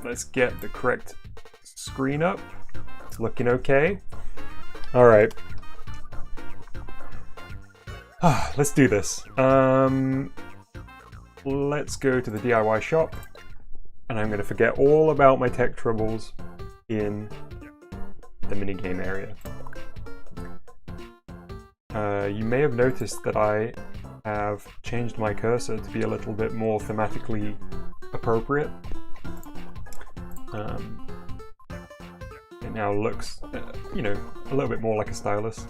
Let's get the correct screen up. It's looking okay. All right. Let's do this. Let's go to the DIY shop, and I'm going to forget all about my tech troubles in the minigame area. You may have noticed that I have changed my cursor to be a little bit more thematically appropriate. It now looks, you know, a little bit more like a stylus.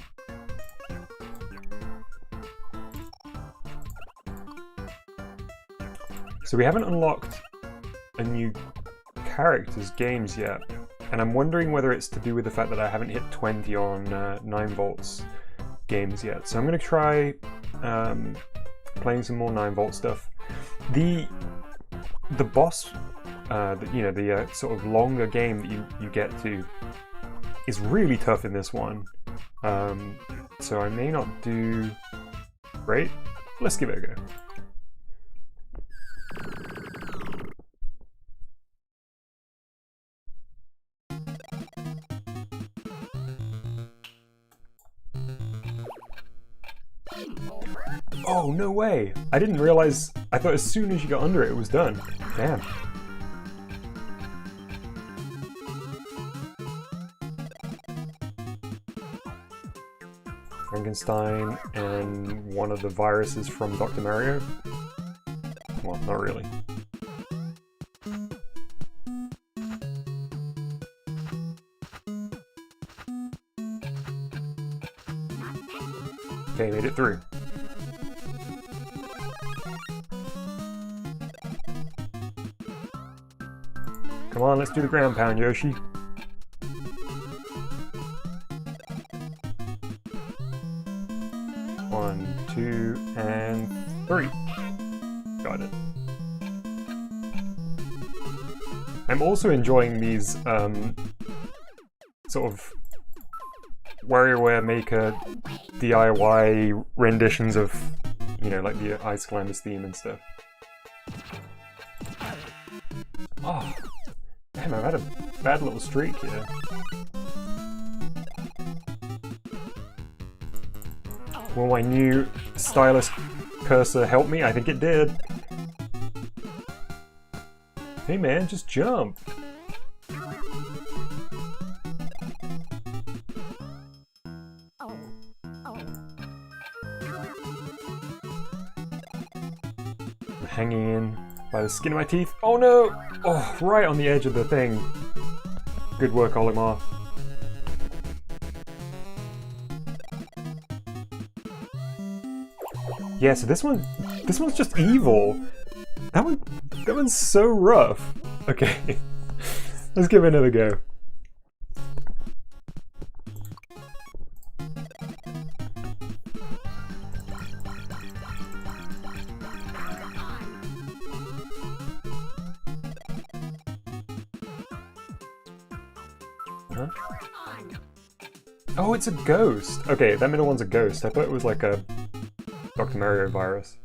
So we haven't unlocked a new character's games yet, and I'm wondering whether it's to do with the fact that I haven't hit 20 on 9 volts games yet. So I'm going to try playing some more 9 volt stuff. The boss, the sort of longer game that you get to is really tough in this one. So I may not do great. Let's give it a go. Oh, no way! I didn't realize. I thought as soon as you got under it, it was done. Damn. Frankenstein and one of the viruses from Dr. Mario? Well, not really. Okay, made it through. Come on, let's do the ground pound, Yoshi. 1, 2, and 3. Got it. I'm also enjoying these sort of WarioWare Maker DIY renditions of, you know, like the Ice Climbers theme and stuff. Oh, damn, I've had a bad little streak here. Will my new stylus cursor help me? I think it did. Hey man, just jump! I'm hanging in by the skin of my teeth. Oh no! Oh, right on the edge of the thing. Good work, Olimar. Yeah, so this one's just evil. That one's so rough. Okay, let's give it another go. Huh? Oh, it's a ghost. Okay, that middle one's a ghost. I thought it was like a Dr. Mario virus.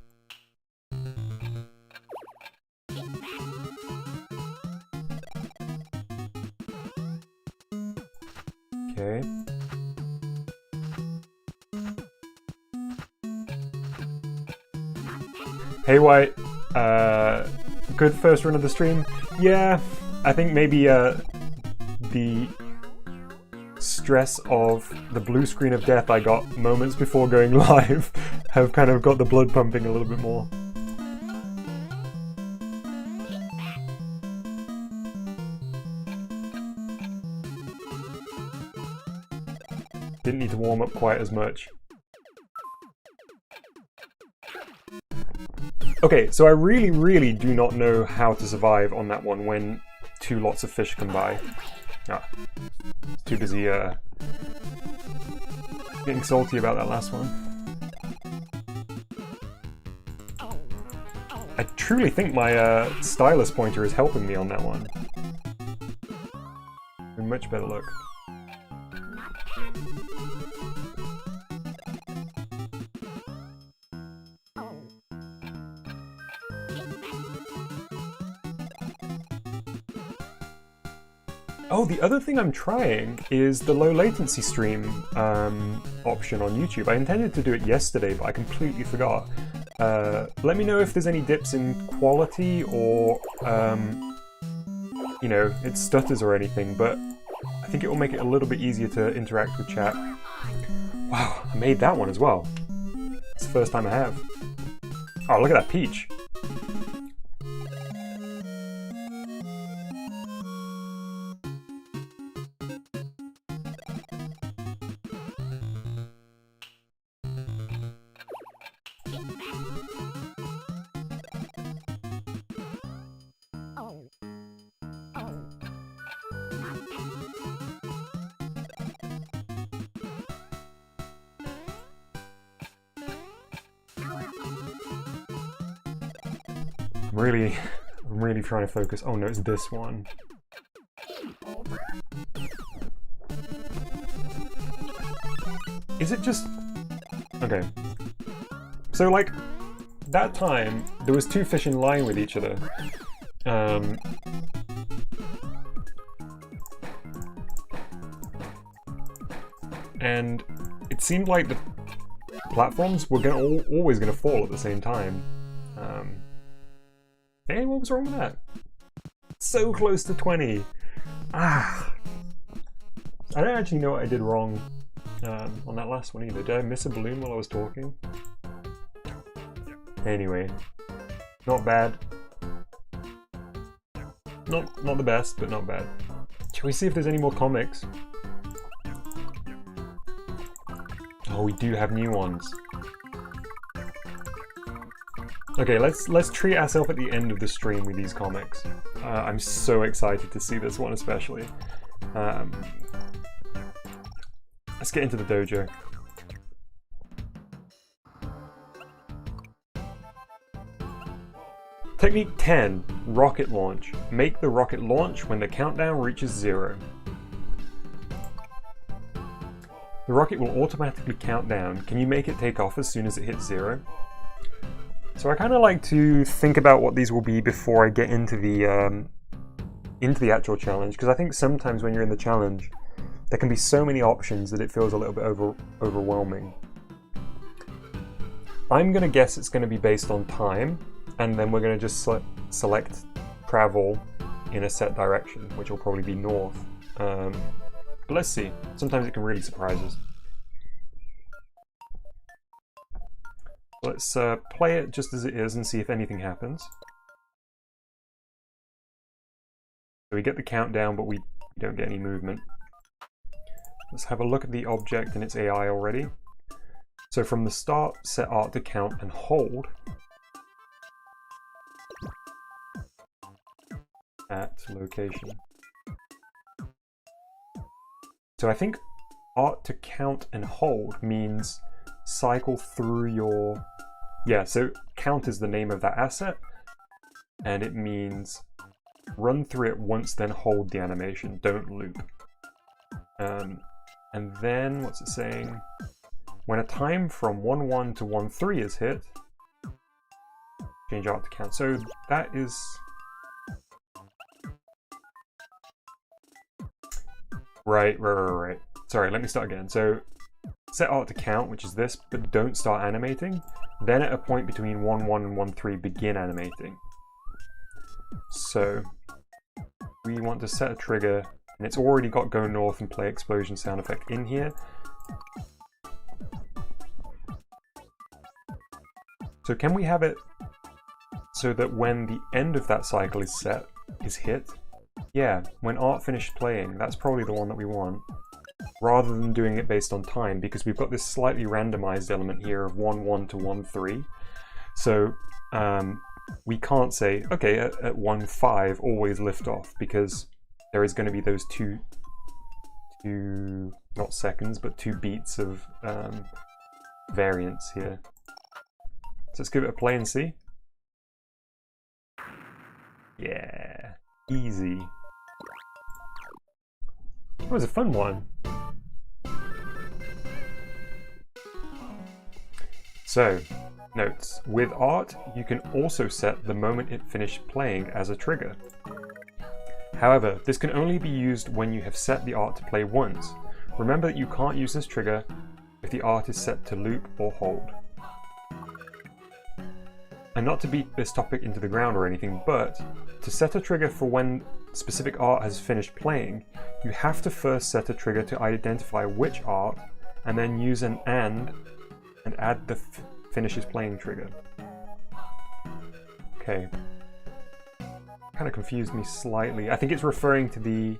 Okay. Hey White, good first run of the stream. Yeah, I think maybe the stress of the blue screen of death I got moments before going live have kind of got the blood pumping a little bit more. Didn't need to warm up quite as much. Okay, so I really do not know how to survive on that one when 2 lots of fish come by. Ah, too busy getting salty about that last one. I truly think my stylus pointer is helping me on that one. With much better luck. Oh, the other thing I'm trying is the low latency stream option on YouTube. I intended to do it yesterday, but I completely forgot. Let me know if there's any dips in quality or, you know, it stutters or anything, but I think it will make it a little bit easier to interact with chat. Wow, I made that one as well. It's the first time I have. Oh, look at that peach. I'm really trying to focus. Oh no, it's this one. Is it just... Okay. So like, that time, there was two fish in line with each other. And it seemed like the platforms were always gonna fall at the same time. Hey, what was wrong with that? So close to 20! Ah! I don't actually know what I did wrong on that last one either. Did I miss a balloon while I was talking? Anyway, not bad. Not the best, but not bad. Shall we see if there's any more comics? Oh, we do have new ones. Okay, let's treat ourselves at the end of the stream with these comics. I'm so excited to see this one especially. Let's get into the dojo. Technique 10, rocket launch. Make the rocket launch when the countdown reaches 0. The rocket will automatically count down. Can you make it take off as soon as it hits 0? So I kind of like to think about what these will be before I get into the actual challenge, because I think sometimes when you're in the challenge, there can be so many options that it feels a little bit overwhelming. I'm going to guess it's going to be based on time, and then we're going to just select travel in a set direction, which will probably be north. But let's see. Sometimes it can really surprise us. Let's play it just as it is and see if anything happens. So we get the countdown, but we don't get any movement. Let's have a look at the object and its AI already. So from the start, set art to count and hold at location. So I think art to count and hold means cycle through your... Yeah, so count is the name of that asset, and it means run through it once, then hold the animation, don't loop. And then, what's it saying? When a time from 1-1 to 1-3 is hit, change art to count. So that is... Right. Sorry, let me start again. So set art to count, which is this, but don't start animating. Then at a point between 1-1 and 1-3, begin animating. So we want to set a trigger, and it's already got go north and play explosion sound effect in here. So can we have it so that when the end of that cycle is hit? Yeah, when art finished playing, that's probably the one that we want. Rather than doing it based on time, because we've got this slightly randomized element here of 1-1 to 1-3. So we can't say, okay, at 1-5 always lift off, because there is going to be those two, not seconds, but 2 beats of variance here. So let's give it a play and see. Yeah, easy. It was a fun one. So, notes. With art, you can also set the moment it finished playing as a trigger. However, this can only be used when you have set the art to play once. Remember that you can't use this trigger if the art is set to loop or hold. And not to beat this topic into the ground or anything, but to set a trigger for when specific art has finished playing, you have to first set a trigger to identify which art, and then use an and add the finishes playing trigger. Okay. Kind of confused me slightly. I think it's referring to the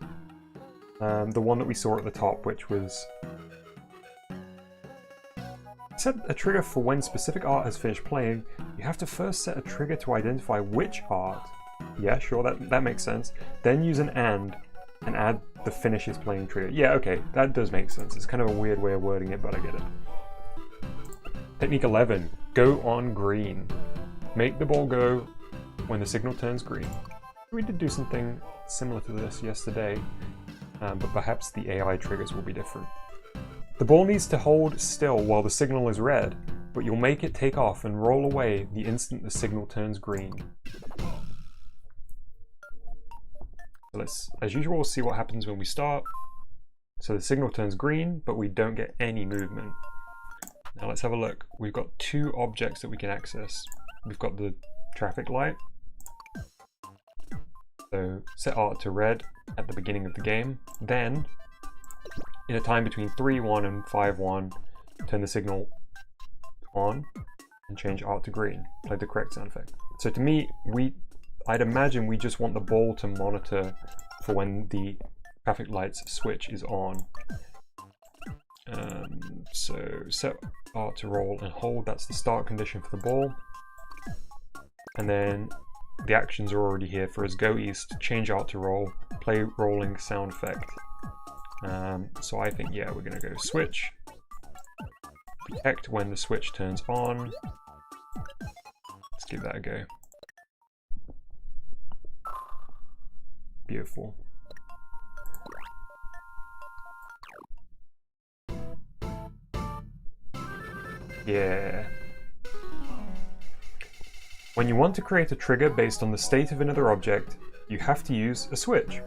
one that we saw at the top, which was set a trigger for when specific art has finished playing. You have to first set a trigger to identify which art. Yeah, sure, that makes sense. Then use an and add the finishes playing trigger. Yeah, okay, that does make sense. It's kind of a weird way of wording it, but I get it. Technique 11, go on green. Make the ball go when the signal turns green. We did do something similar to this yesterday, but perhaps the AI triggers will be different. The ball needs to hold still while the signal is red, but you'll make it take off and roll away the instant the signal turns green. Let's, as usual, see what happens when we start. So the signal turns green, but we don't get any movement. Now let's have a look. We've got two objects that we can access. We've got the traffic light. So set art to red at the beginning of the game. Then, in a time between 3-1 and 5-1, turn the signal on and change art to green. Play the correct sound effect. So to me, I'd imagine we just want the ball to monitor for when the traffic lights switch is on. So set art to roll and hold, that's the start condition for the ball. And then the actions are already here for us. Go east, change art to roll, play rolling sound effect. So I think, yeah, we're gonna go switch. Detect when the switch turns on. Let's give that a go. Beautiful. Yeah. When you want to create a trigger based on the state of another object, you have to use a switch.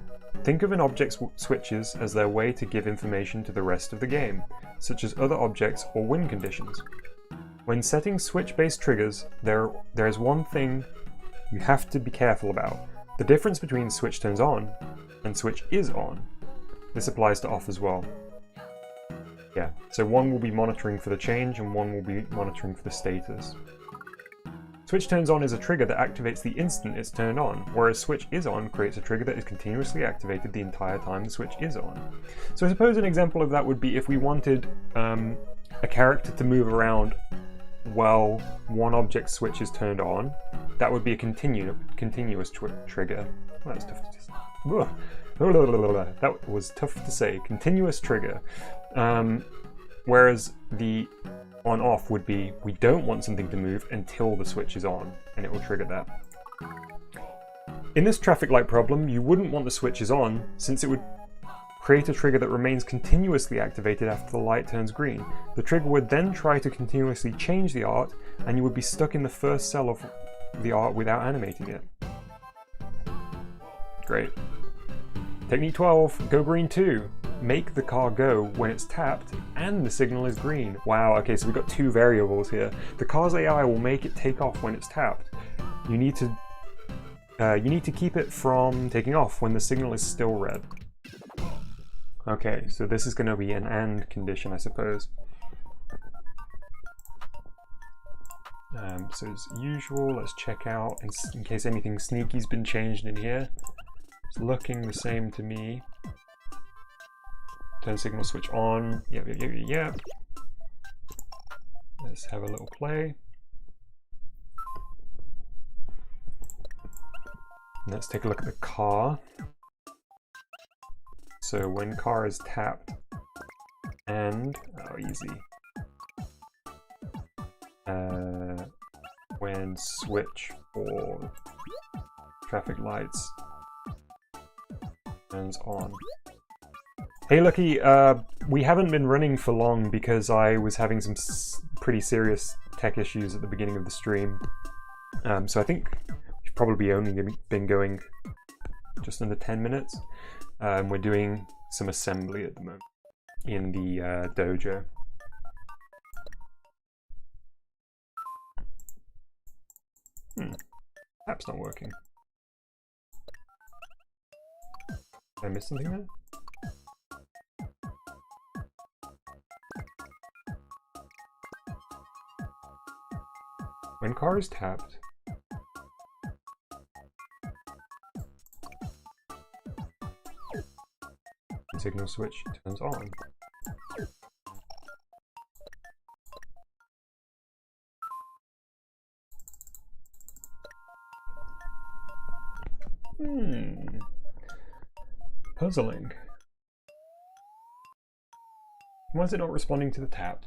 Think of an object's switches as their way to give information to the rest of the game, such as other objects or win conditions. When setting switch-based triggers, there is one thing you have to be careful about. The difference between switch turns on and switch is on. This applies to off as well. Yeah, so one will be monitoring for the change and one will be monitoring for the status. Switch turns on is a trigger that activates the instant it's turned on, whereas switch is on creates a trigger that is continuously activated the entire time the switch is on. So I suppose an example of that would be if we wanted a character to move around while one object switch is turned on, that would be a continuous trigger. Well, that's tough to say. That was tough to say. Continuous trigger. Whereas the on-off would be, we don't want something to move until the switch is on, and it will trigger that. In this traffic light problem, you wouldn't want the switches on, since it would create a trigger that remains continuously activated after the light turns green. The trigger would then try to continuously change the art, and you would be stuck in the first cell of the art without animating it. Great. Technique 12, go green 2. Make the car go when it's tapped and the signal is green. Wow, okay, so we've got two variables here. The car's AI will make it take off when it's tapped. You need to keep it from taking off when the signal is still red. Okay, so this is going to be an and condition, I suppose. So as usual, let's check out in case anything sneaky's been changed in here. It's looking the same to me. Turn signal switch on. Yep. Let's have a little play. Let's take a look at the car. So when car is tapped and, oh easy. When switch for traffic lights turns on. Hey Lucky, we haven't been running for long because I was having some pretty serious tech issues at the beginning of the stream. So I think we've probably only been going just under 10 minutes. We're doing some assembly at the moment in the dojo. App's not working. Did I miss something there? When car is tapped, the signal switch turns on. Puzzling. Why is it not responding to the tap?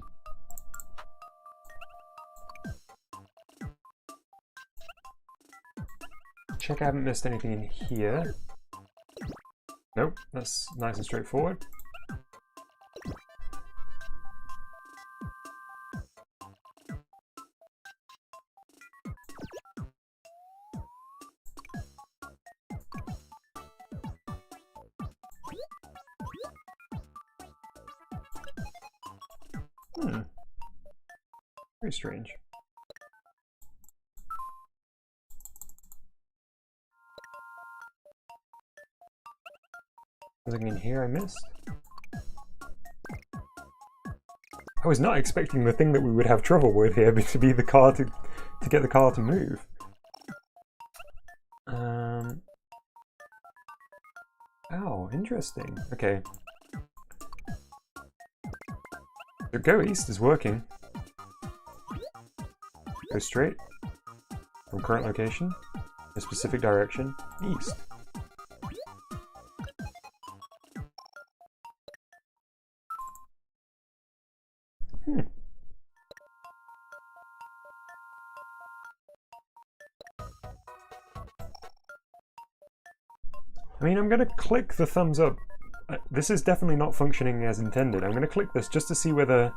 Check I haven't missed anything in here. Nope, that's nice and straightforward. Very strange. Something in here I missed? I was not expecting the thing that we would have trouble with here to be the car to get the car to move. Oh, interesting. Okay. So go east is working. Go straight from current location, a specific direction, east. I mean, I'm going to click the thumbs up. This is definitely not functioning as intended. I'm going to click this just to see whether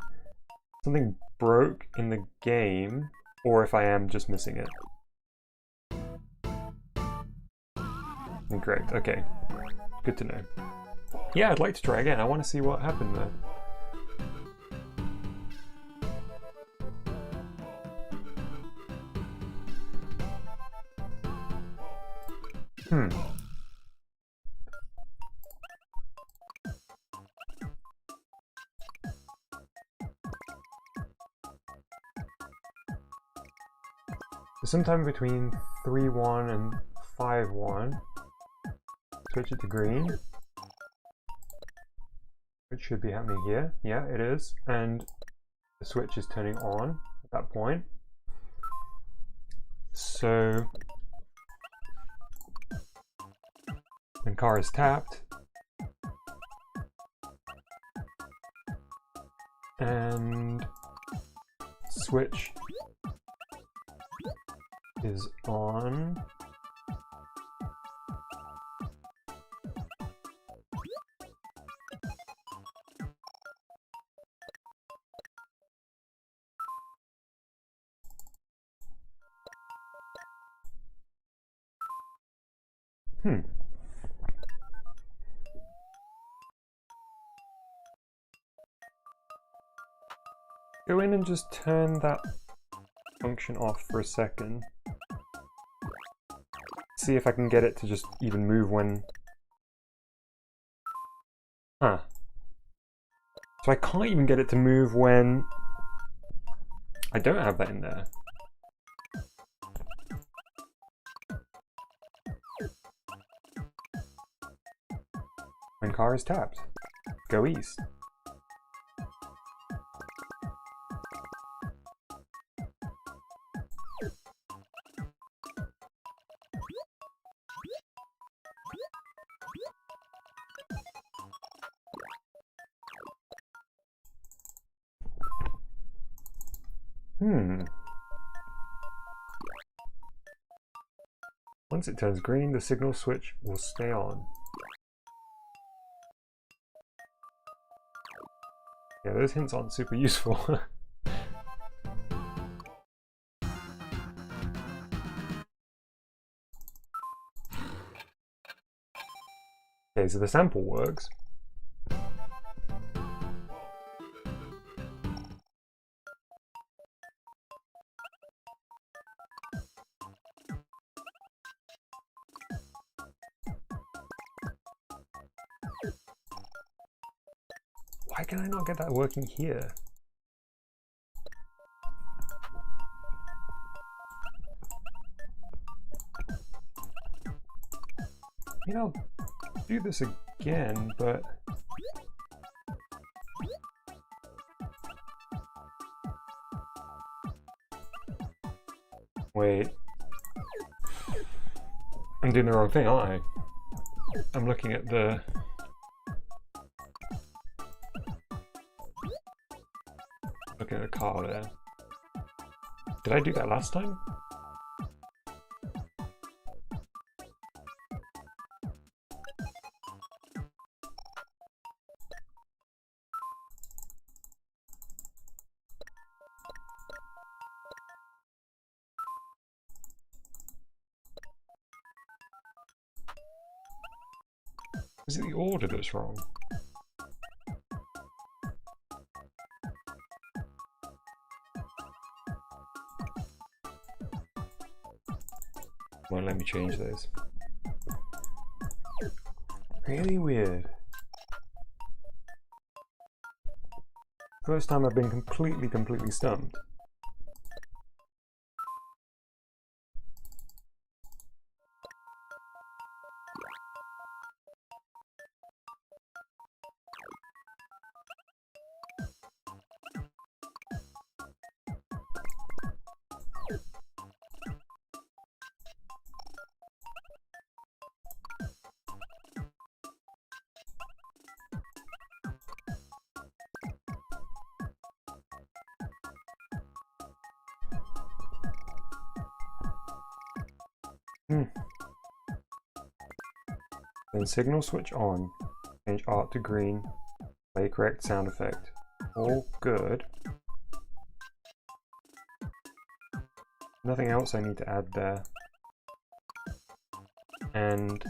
something broke in the game or if I am just missing it. Incorrect. Okay. Good to know. Yeah, I'd like to try again. I want to see what happened there. Sometime between 3-1 and 5-1. Switch it to green. It should be happening here. Yeah, it is. And the switch is turning on at that point. So when car is tapped and switch is on. Go in and just turn that function off for a second. See if I can get it to just even move when... Huh. So I can't even get it to move when I don't have that in there. When car is tapped, go east. Once it turns green, the signal switch will stay on. Yeah, those hints aren't super useful. Okay, so the sample works. Why can I not get that working here? You know, I'll do this again, but... Wait. I'm doing the wrong thing, aren't I? I'm looking at the... Looking at the car there. Did I do that last time? Is it the order that's wrong? Won't let me change those. Really weird. First time I've been completely stumped. Then signal switch on, change art to green, play correct sound effect. All good. Nothing else I need to add there. And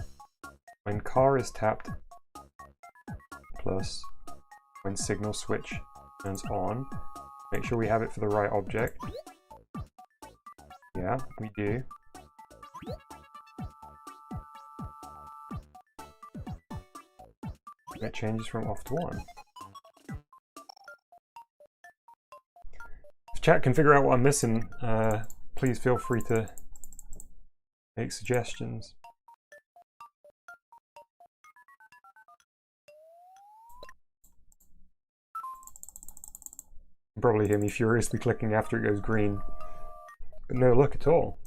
when car is tapped, plus when signal switch turns on, make sure we have it for the right object. Yeah, we do. It changes from off to on. If chat can figure out what I'm missing, please feel free to make suggestions. You can probably hear me furiously clicking after it goes green. But no luck at all.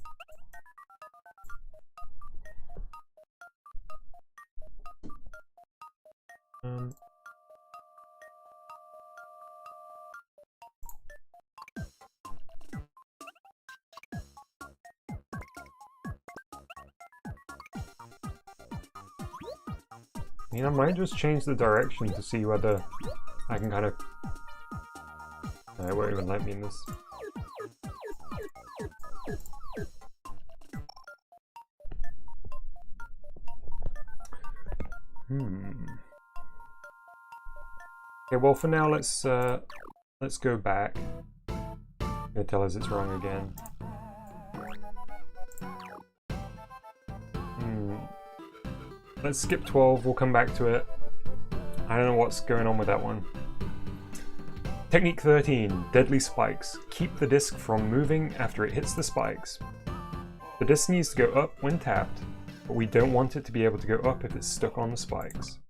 I mean, I might just change the direction to see whether I can kind of... No, it won't even let me in this. Okay, well for now let's go back. It'll tell us it's wrong again. Let's skip 12, we'll come back to it. I don't know what's going on with that one. Technique 13, deadly spikes. Keep the disc from moving after it hits the spikes. The disc needs to go up when tapped, but we don't want it to be able to go up if it's stuck on the spikes.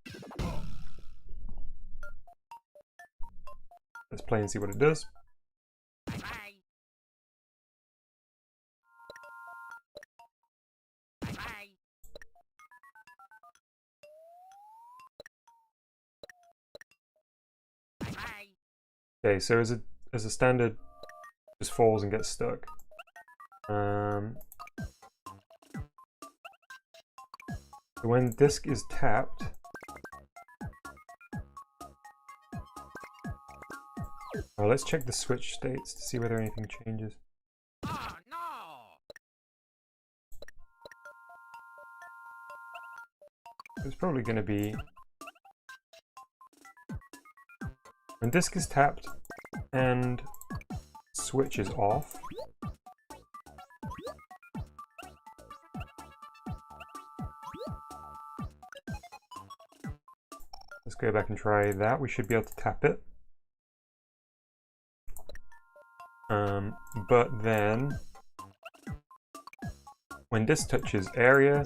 Let's play and see what it does. Okay, so as a standard, just falls and gets stuck. When the disc is tapped, let's check the switch states to see whether anything changes. Oh, no. It's probably going to be when disc is tapped and switch is off. Let's go back and try that. We should be able to tap it. But then when disc touches area,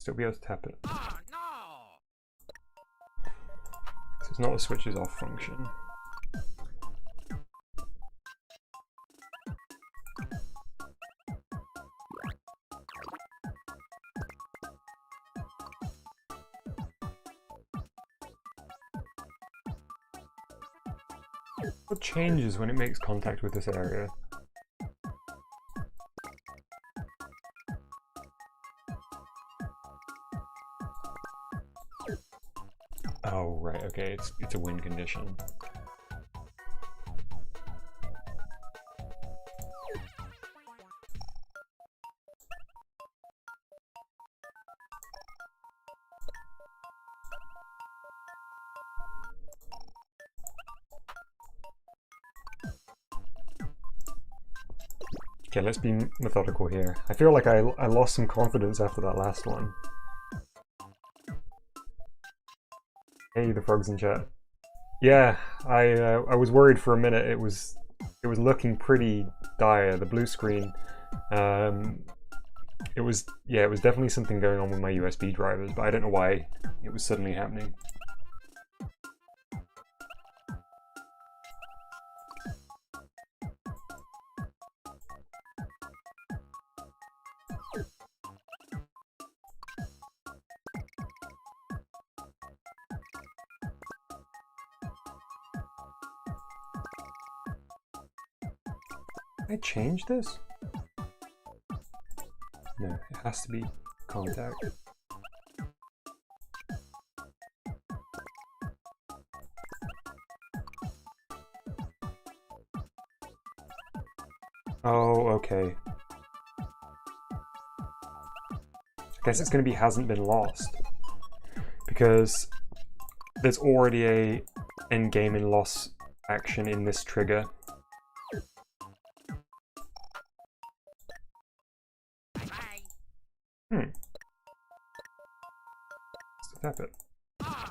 still be able to tap it. So it's not a switches off function. What changes when it makes contact with this area? Oh, right, okay, it's a win condition. Okay, let's be methodical here. I feel like I lost some confidence after that last one. Hey, the frogs in chat. Yeah, I was worried for a minute. It was looking pretty dire. The blue screen. It was definitely something going on with my USB drivers, but I don't know why it was suddenly happening. Can I change this? No, it has to be contact. Oh, okay. I guess it's going to be hasn't been lost, because there's already a end game in loss action in this trigger. Tap it.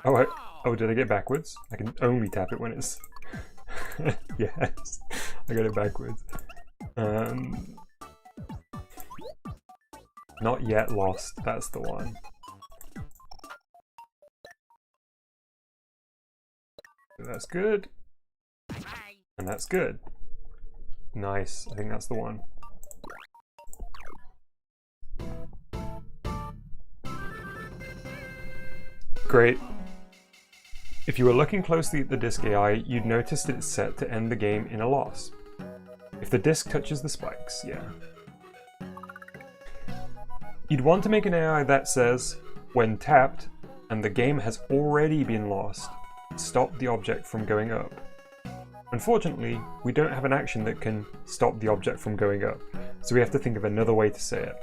Oh, did I get backwards? I can only tap it when it's... Yes, I got it backwards. Not yet lost, that's the one. So that's good. And that's good. Nice, I think that's the one. Great. If you were looking closely at the disc AI, you'd notice that it's set to end the game in a loss. If the disc touches the spikes, yeah. You'd want to make an AI that says, when tapped, and the game has already been lost, stop the object from going up. Unfortunately, we don't have an action that can stop the object from going up, so we have to think of another way to say it.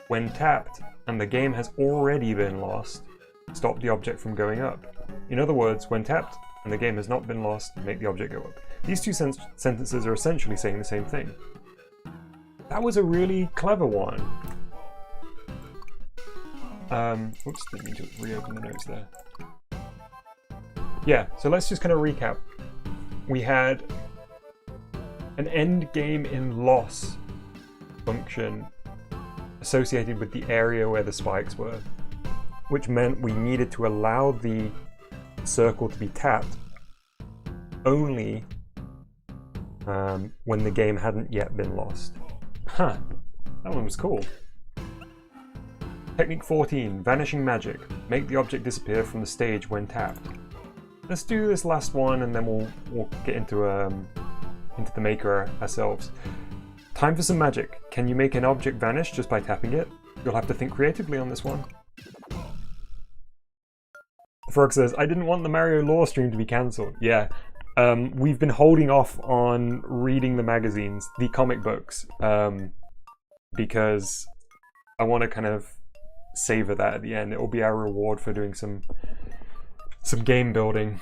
When tapped, and the game has already been lost, stop the object from going up. In other words, when tapped and the game has not been lost, make the object go up. These two sentences are essentially saying the same thing. That was a really clever one. Oops, didn't mean to reopen the notes there. Yeah, so let's just kind of recap. We had an end game in loss function associated with the area where the spikes were, which meant we needed to allow the circle to be tapped only when the game hadn't yet been lost. Huh, that one was cool. Technique 14, Vanishing Magic. Make the object disappear from the stage when tapped. let's do this last one, and then we'll get into the maker ourselves. Time for some magic. Can you make an object vanish just by tapping it? You'll have to think creatively on this one. The frog says, I didn't want the Mario lore stream to be cancelled. Yeah, we've been holding off on reading the magazines, the comic books, because I want to kind of savor that at the end. It will be our reward for doing some game building,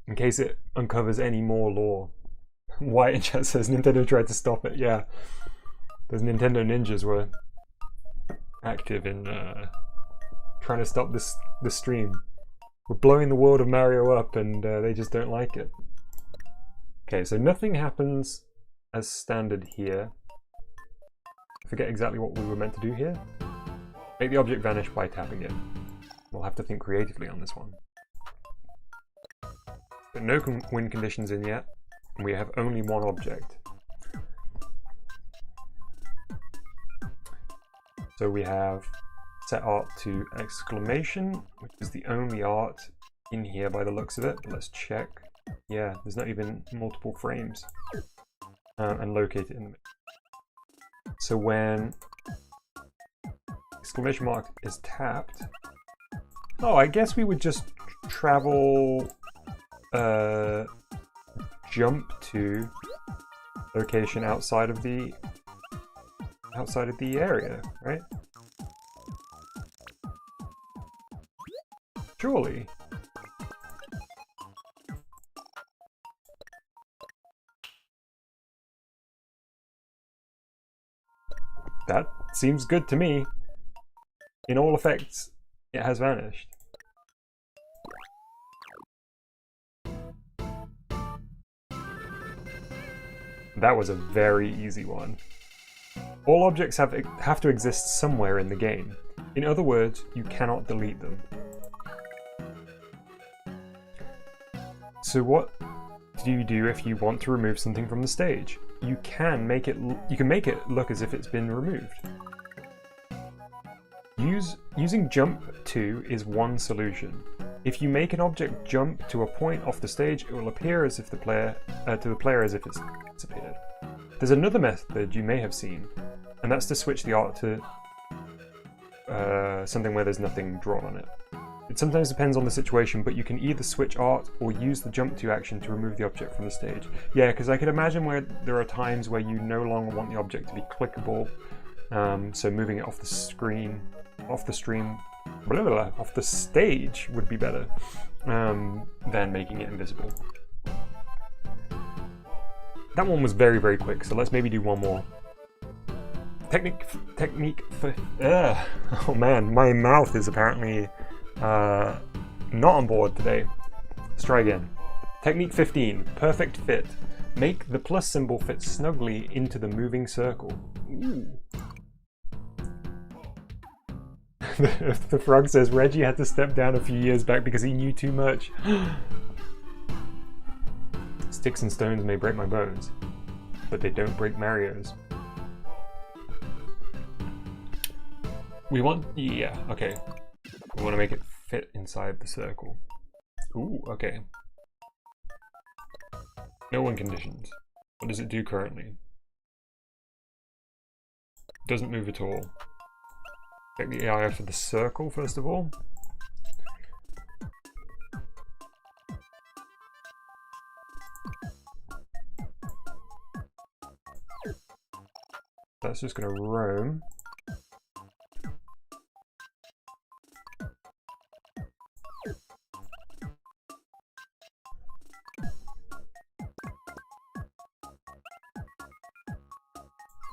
in case it uncovers any more lore. White in chat says Nintendo tried to stop it. Yeah, those Nintendo ninjas were active in trying to stop this stream. We're blowing the world of Mario up, and they just don't like it. Okay, so nothing happens as standard here. I forget exactly what we were meant to do here. Make the object vanish by tapping it. We'll have to think creatively on this one. But no win conditions in yet, and we have only one object. So we have set art to exclamation, which is the only art in here by the looks of it. But let's check. Yeah, there's not even multiple frames. And locate it in the middle. So when exclamation mark is tapped, oh, I guess we would just travel, jump to location outside of the area, right? Surely. That seems good to me. In all effects, it has vanished. That was a very easy one. All objects have to exist somewhere in the game. In other words, you cannot delete them. So what do you do if you want to remove something from the stage? You can make it look as if it's been removed. Using jump to is one solution. If you make an object jump to a point off the stage, it will appear as if to the player as if it's disappeared. There's another method you may have seen, and that's to switch the art to something where there's nothing drawn on it. It sometimes depends on the situation, but you can either switch art or use the jump to action to remove the object from the stage. Yeah, because I could imagine where there are times where you no longer want the object to be clickable, so moving it off the screen, off the stage would be better than making it invisible. That one was very, very quick, so let's maybe do one more. Technique for... Oh man, my mouth is apparently not on board today. Let's try again. Technique 15, perfect fit. Make the plus symbol fit snugly into the moving circle. Ooh. The frog says Reggie had to step down a few years back because he knew too much. Sticks and stones may break my bones, but they don't break Mario's. We want... yeah, okay. We want to make it fit inside the circle. Ooh, okay. No one conditions. What does it do currently? Doesn't move at all. Check the AI for the circle first of all. That's just going to roam.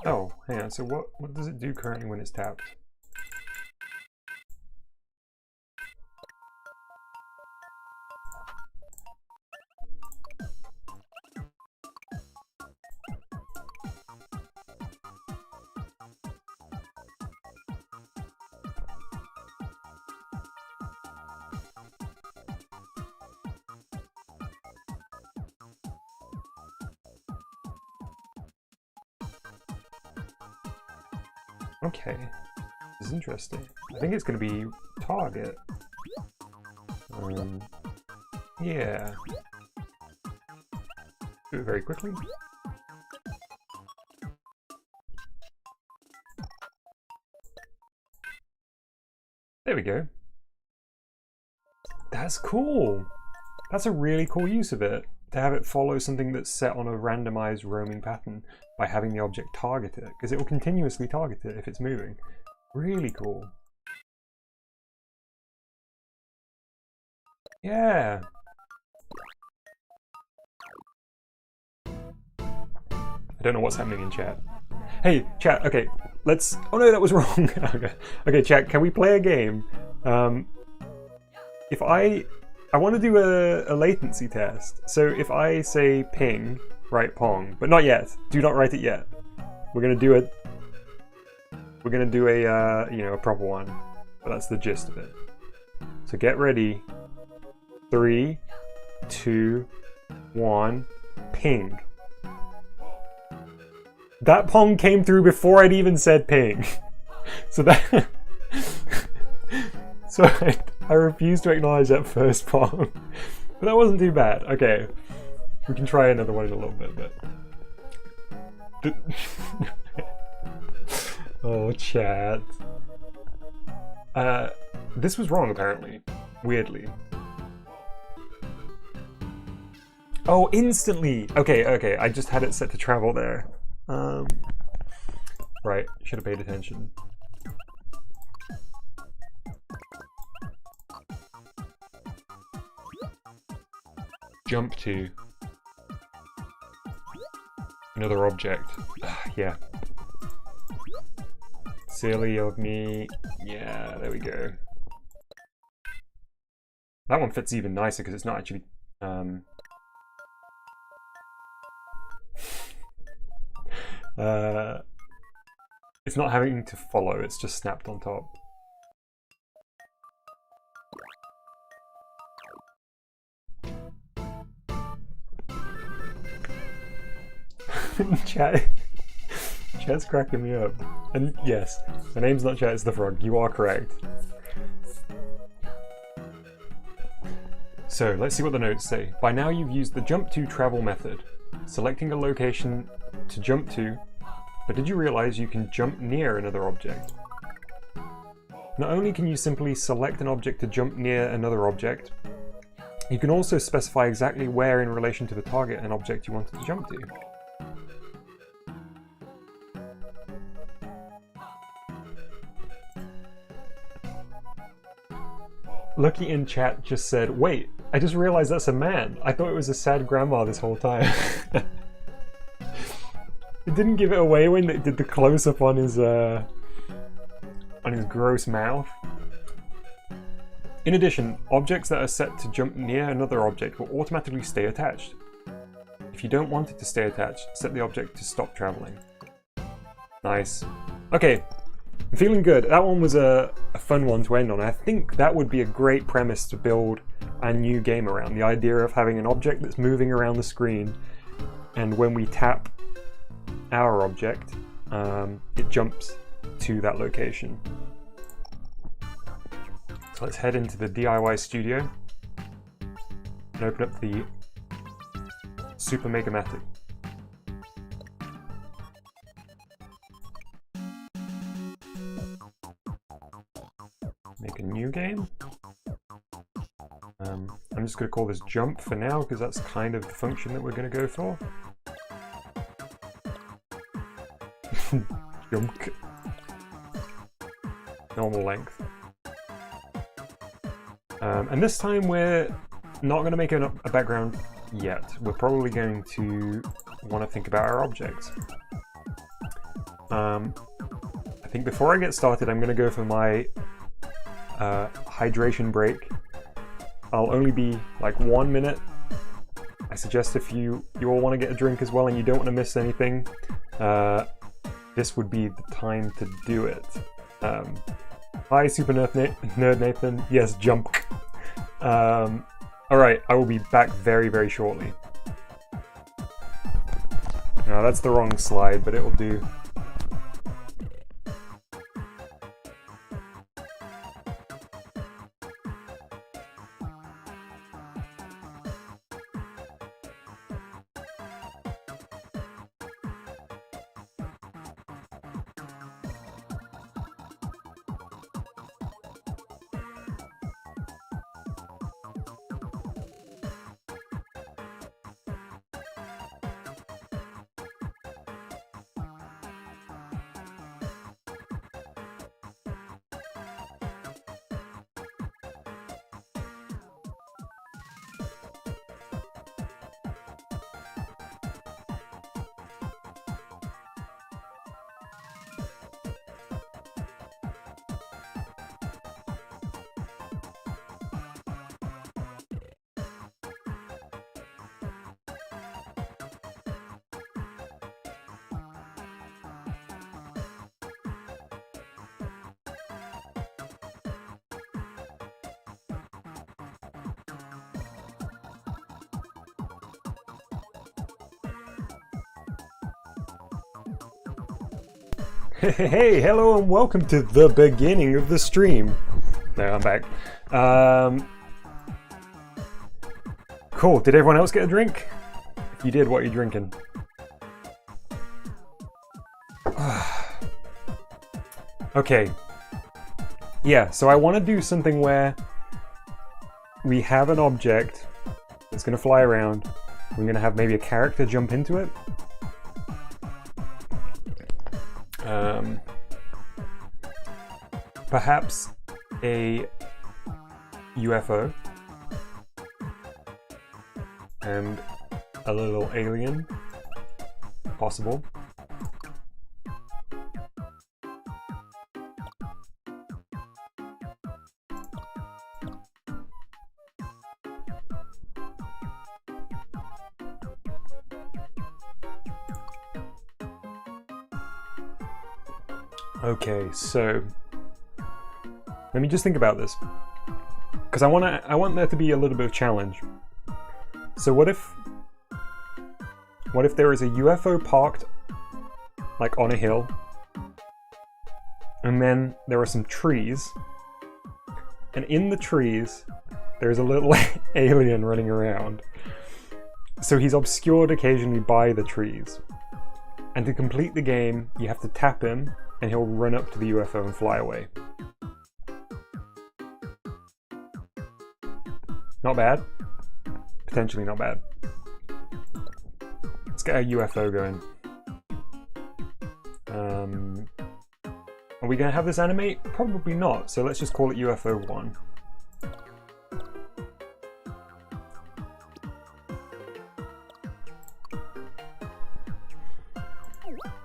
Oh, hang on, so what does it do currently when it's tapped? Okay, this is interesting. I think it's going to be target. Yeah. Do it very quickly. There we go. That's cool. That's a really cool use of it, to have it follow something that's set on a randomized roaming pattern by having the object target it, because it will continuously target it if it's moving. Really cool. Yeah. I don't know what's happening in chat. Hey, chat, okay, let's... Oh no, that was wrong. Okay, chat, can we play a game? If I want to do a latency test. So if I say ping, write pong, but not yet. Do not write it yet. We're gonna do a you know, a proper one. But that's the gist of it. So get ready. 3, 2, 1, ping. That pong came through before I'd even said ping. So that... So I refuse to acknowledge that first pong. But that wasn't too bad. Okay. We can try another one in a little bit, but... Oh, chat. This was wrong, apparently. Weirdly. Oh, instantly! Okay, I just had it set to travel there. Right, should have paid attention. Jump to another object. Yeah. Silly of me. Yeah, there we go. That one fits even nicer because it's not actually... it's not having to follow, it's just snapped on top. Chat's cracking me up. And yes, my name's not Chat, it's the frog. You are correct. So let's see what the notes say. By now you've used the jump to travel method, selecting a location to jump to, but did you realize you can jump near another object? Not only can you simply select an object to jump near another object, you can also specify exactly where in relation to the target an object you wanted to jump to. Lucky in chat just said, wait, I just realized that's a man. I thought it was a sad grandma this whole time. It didn't give it away when it did the close-up on his gross mouth. In addition, objects that are set to jump near another object will automatically stay attached. If you don't want it to stay attached, set the object to stop traveling. Nice. Okay. I'm feeling good. That one was a fun one to end on. I think that would be a great premise to build a new game around. The idea of having an object that's moving around the screen, and when we tap our object, it jumps to that location. So let's head into the D.I.Y studio and open up the Super Mega Matic. Make a new game. I'm just going to call this jump for now because that's kind of the function that we're going to go for. Jump. Normal length. And this time we're not going to make a background yet. We're probably going to want to think about our objects. I think before I get started, I'm going to go for my hydration break. I'll only be like 1 minute. I suggest if you all want to get a drink as well and you don't want to miss anything, this would be the time to do it. Hi, Super Nerd Nathan. Yes, jump. Alright, I will be back very, very shortly. No, that's the wrong slide, but it will do. Hey, hello and welcome to the beginning of the stream. No, I'm back. Cool, did everyone else get a drink? If you did, what are you drinking? Okay. Yeah, so I want to do something where we have an object that's going to fly around. We're going to have maybe a character jump into it. Perhaps a UFO and a little alien, possible. Okay, so let me just think about this, because I want there to be a little bit of challenge. So what if there is a UFO parked like on a hill, and then there are some trees, and in the trees there's a little alien running around. So he's obscured occasionally by the trees, and to complete the game you have to tap him and he'll run up to the UFO and fly away. Not bad. Potentially not bad. Let's get a UFO going. Are we going to have this animate? Probably not, so let's just call it UFO 1.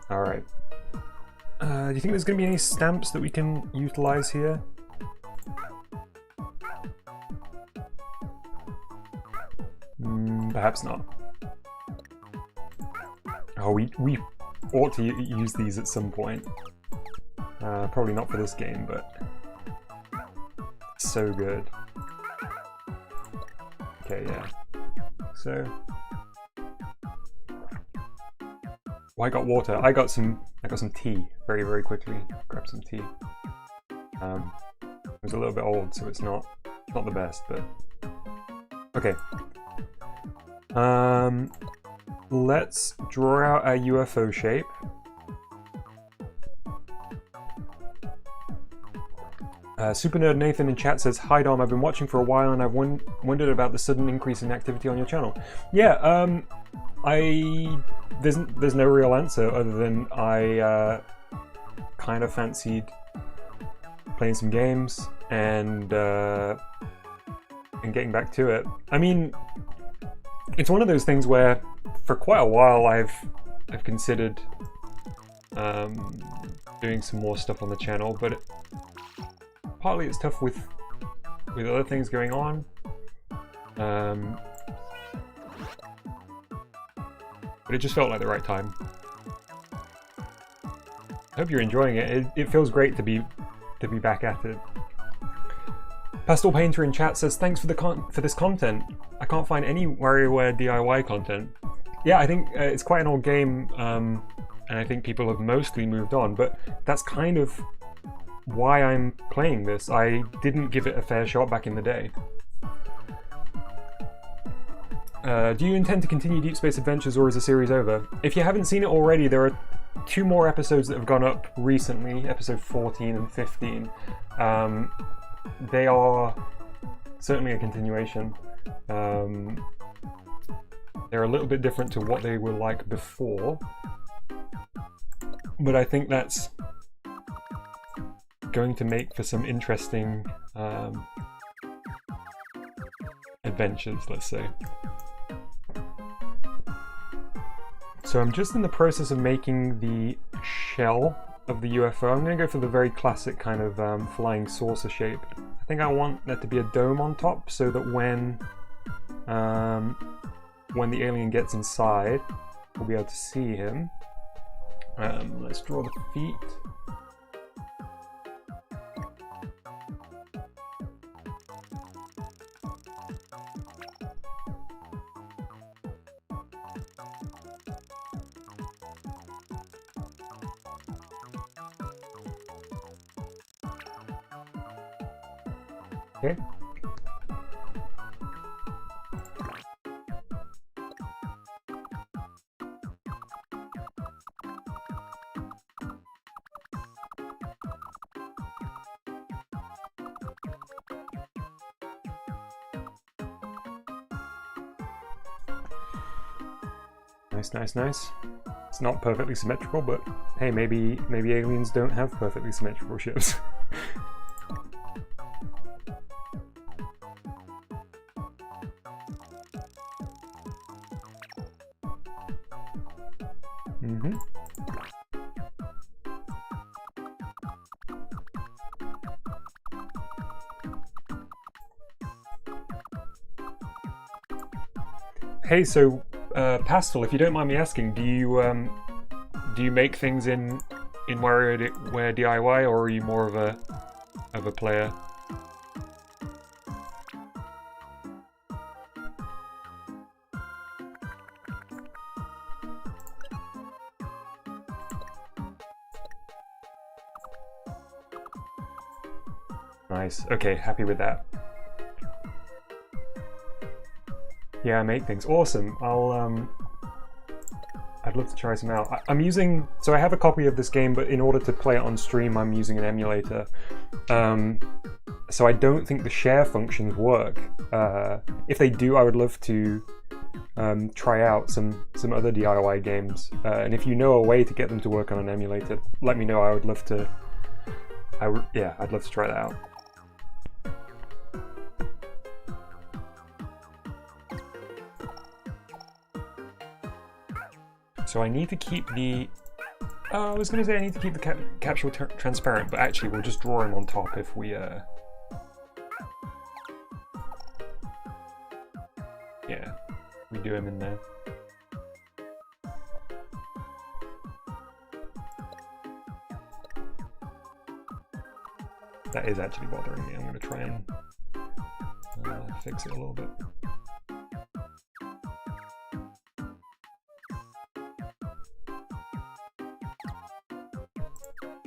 Alright. Do you think there's going to be any stamps that we can utilize here? Perhaps not. Oh, we ought to use these at some point. Probably not for this game, but so good. Okay, yeah. So, well, I got water. I got some tea very, very quickly. Grab some tea. It was a little bit old, so it's not the best, but okay. Let's draw out our UFO shape. Super Nerd Nathan in chat says, "Hi Dom, I've been watching for a while and I've wondered about the sudden increase in activity on your channel." Yeah, there's no real answer other than I kind of fancied playing some games and getting back to it. I mean, it's one of those things where for quite a while I've considered doing some more stuff on the channel, but partly it's tough with other things going on. But it just felt like the right time. I hope you're enjoying it. It feels great to be back at it. Pastel Painter in chat says, "Thanks for this content. I can't find any WarioWare DIY content." Yeah, I think it's quite an old game, and I think people have mostly moved on, but that's kind of why I'm playing this. I didn't give it a fair shot back in the day. Do you intend to continue Deep Space Adventures, or is the series over? If you haven't seen it already, there are 2 more episodes that have gone up recently, episode 14 and 15. They are certainly a continuation. They're a little bit different to what they were like before, but I think that's going to make for some interesting adventures, let's say. So I'm just in the process of making the shell of the UFO. I'm going to go for the very classic kind of flying saucer shape. I think I want there to be a dome on top so that when the alien gets inside, we'll be able to see him. Let's draw the feet. Okay. Nice, nice, nice. It's not perfectly symmetrical, but hey, maybe aliens don't have perfectly symmetrical ships. Mm-hmm. Hey, so Pastel, if you don't mind me asking, do you make things in WarioWare D.I.Y, or are you more of a player? Nice. Okay, happy with that. Yeah, I make things. Awesome. I'd love to try some out. I'm using, so I have a copy of this game, but in order to play it on stream, I'm using an emulator. So I don't think the share functions work. If they do, I would love to try out some other D.I.Y games. And if you know a way to get them to work on an emulator, let me know. I would love to. Yeah, I'd love to try that out. So I need to keep the... I was going to say I need to keep the capsule transparent, but actually we'll just draw him on top if we... Yeah, we do him in there. That is actually bothering me. I'm going to try and fix it a little bit.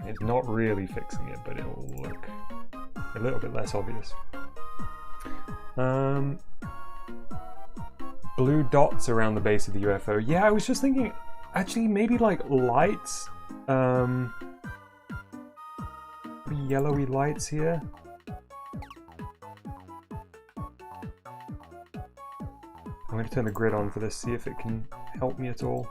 It's not really fixing it, but it will look a little bit less obvious. Blue dots around the base of the UFO. Yeah, I was just thinking, actually, maybe like lights. Yellowy lights here. I'm going to turn the grid on for this, see if it can help me at all.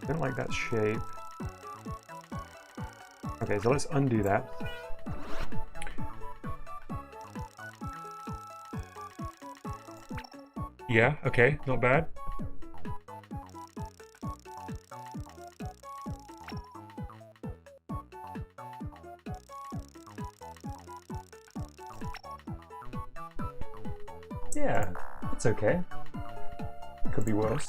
I don't like that shape. Okay, so let's undo that. Yeah, okay, not bad. Yeah, it's okay. Could be worse.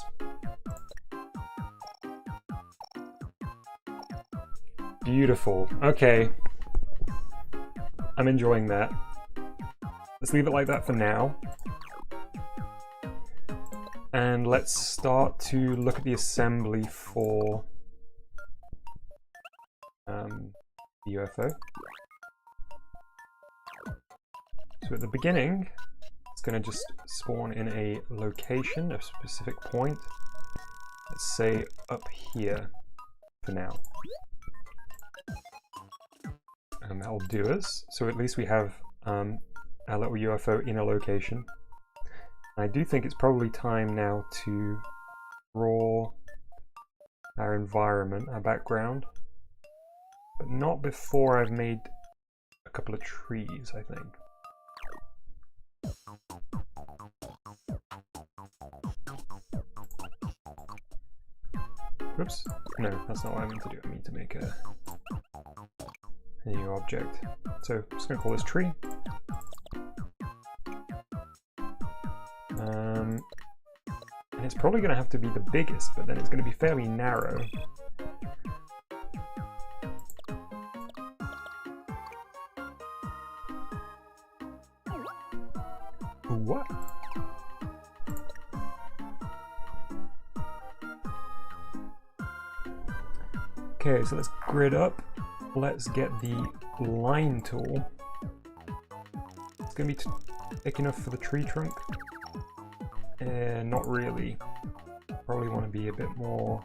Beautiful. Okay. I'm enjoying that. Let's leave it like that for now. And let's start to look at the assembly for the UFO. So at the beginning, it's going to just spawn in a location, a specific point. Let's say up here for now. And that'll do us. So at least we have our little UFO in a location. I do think it's probably time now to draw our environment, our background, but not before I've made a couple of trees, I think. Whoops. No, that's not what I mean to do. I mean to make a new object. So I'm just going to call this tree. And it's probably going to have to be the biggest, but then it's going to be fairly narrow. What? Okay, so let's grid up. Let's get the line tool. It's gonna be thick enough for the tree trunk. Not really. Probably want to be a bit more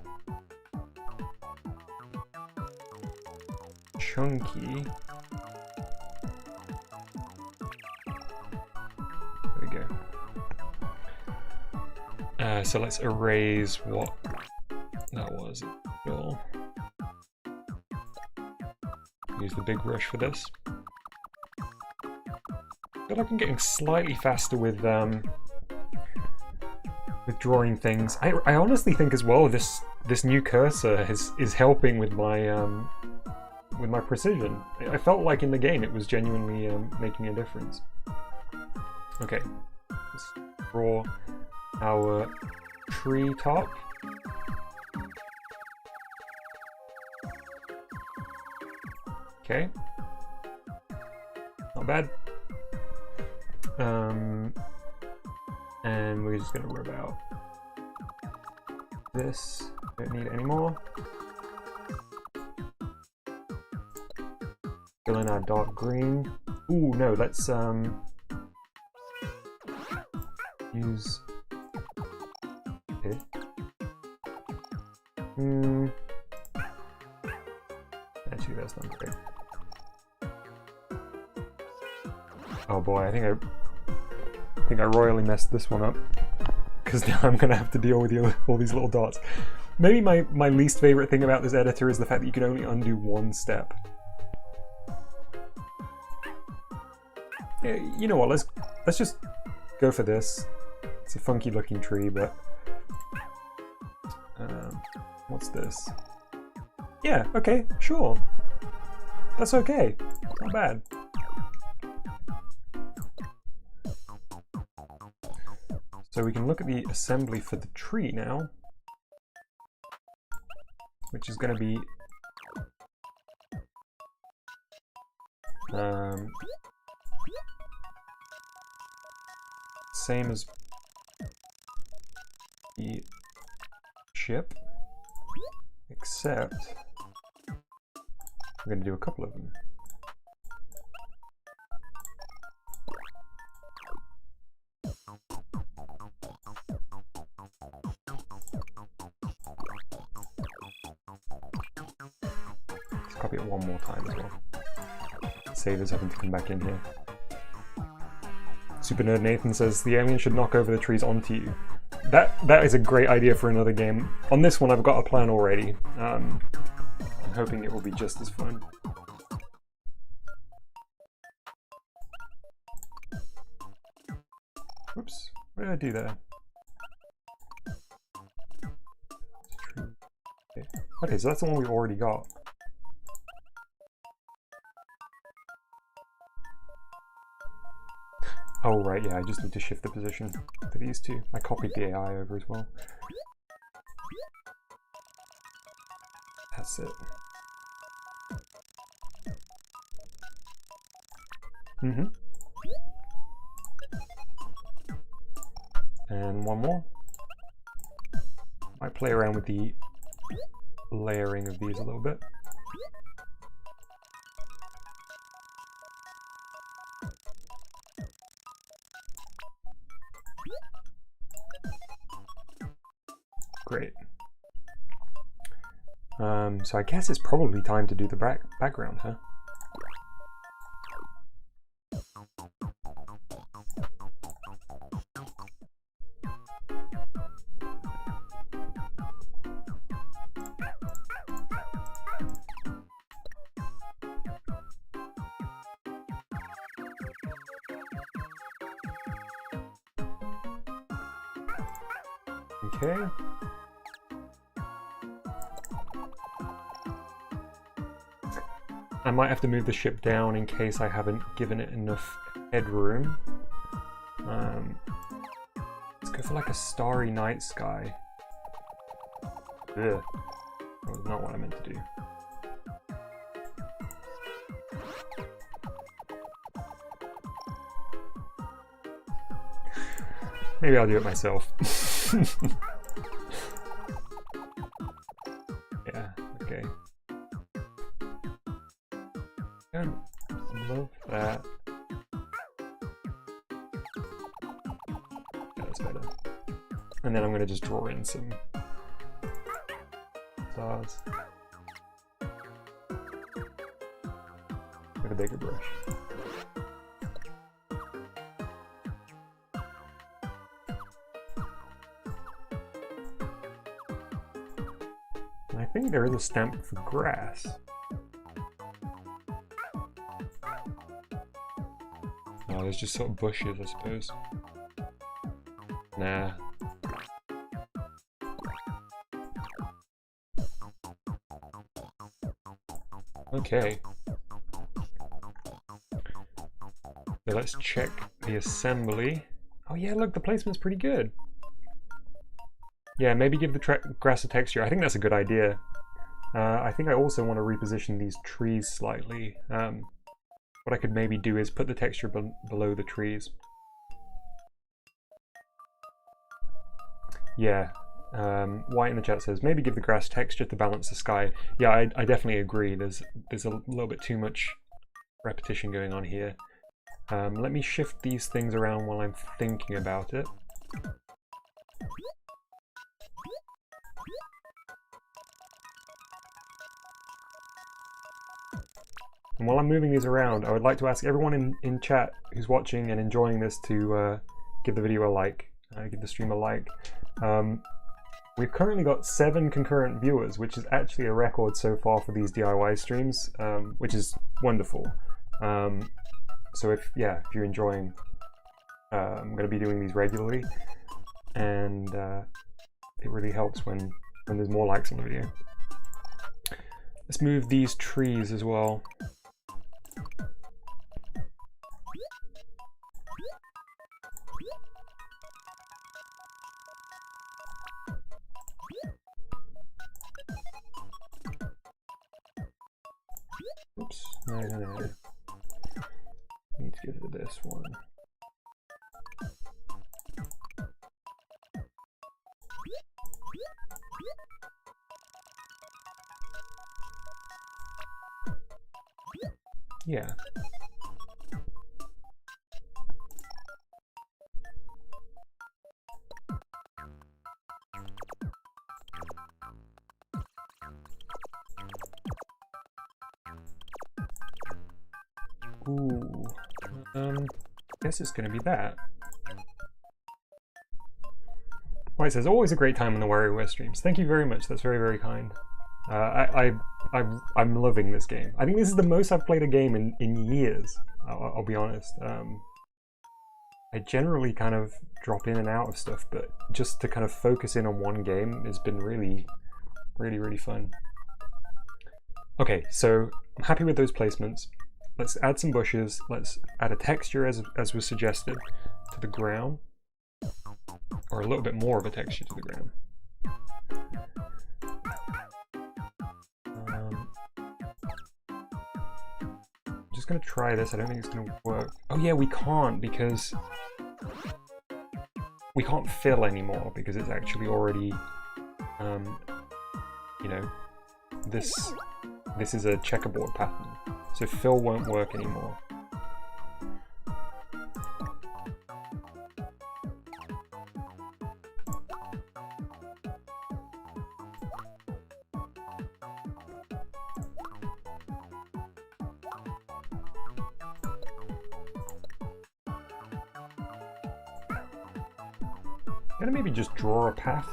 chunky. There we go. So let's erase what that was. Use the big brush for this. I feel like I'm getting slightly faster with drawing things. I honestly think as well this new cursor is helping with my precision. I felt like in the game it was genuinely making a difference. Okay, let's draw our tree top. Okay, not bad. And we're just gonna rub out this. Don't need any more. Fill in our dark green. Ooh, no, let's use it. Actually, that's not great. Oh boy, I think I royally messed this one up, because now I'm gonna have to deal with all these little dots. Maybe my least favorite thing about this editor is the fact that you can only undo one step. Yeah, you know what? Let's just go for this. It's a funky looking tree, but what's this? Yeah, okay, sure. That's okay. Not bad. So we can look at the assembly for the tree now, which is going to be same as the ship, except we're going to do a couple of them. Let's copy it one more time as well. Save us having to come back in here. Super Nerd Nathan says the alien should knock over the trees onto you. That is a great idea for another game. On this one, I've got a plan already. I'm hoping it will be just as fun. Whoops, what did I do there? Okay, so that's the one we already got. Oh right, yeah, I just need to shift the position for these two. I copied the AI over as well. That's it. And one more. Might play around with the layering of these a little bit. Great. So I guess it's probably time to do the background, huh? Okay. I might have to move the ship down in case I haven't given it enough headroom. Let's go for like a starry night sky. Ugh. That was not what I meant to do. Maybe I'll do it myself. Yeah, okay. Don't love that. That's better. And then I'm going to just draw in some stars with a bigger brush. And I think there is a stamp for grass. Oh, there's just sort of bushes, I suppose. Nah. Okay. So let's check the assembly. Oh yeah, look, the placement's pretty good. Yeah, maybe give the grass a texture. I think that's a good idea. I think I also want to reposition these trees slightly. What I could maybe do is put the texture below the trees. Yeah, White in the chat says, maybe give the grass texture to balance the sky. Yeah, I definitely agree. There's a little bit too much repetition going on here. Let me shift these things around while I'm thinking about it. And while I'm moving these around, I would like to ask everyone in chat who's watching and enjoying this to give the video a like, give the stream a like. We've currently got 7 concurrent viewers, which is actually a record so far for these DIY streams, which is wonderful. So if you're enjoying, I'm going to be doing these regularly, and it really helps when there's more likes on the video. Let's move these trees as well. Oops, no. Need to get rid of this one. Yeah. Ooh. Guess it's gonna be that. White says, always a great time on the WarioWare streams. Thank you very much, that's very, very kind. I'm loving this game. I think this is the most I've played a game in years, I'll be honest. I generally kind of drop in and out of stuff, but just to kind of focus in on one game has been really, really, really fun. Okay, so I'm happy with those placements. Let's add some bushes. Let's add a texture as was suggested to the ground, or a little bit more of a texture to the ground. I'm just gonna try this. I don't think it's gonna work. Oh yeah, we can't because we can't fill anymore because it's actually already, you know, this is a checkerboard pattern. So fill won't work anymore. I'm gonna maybe just draw a path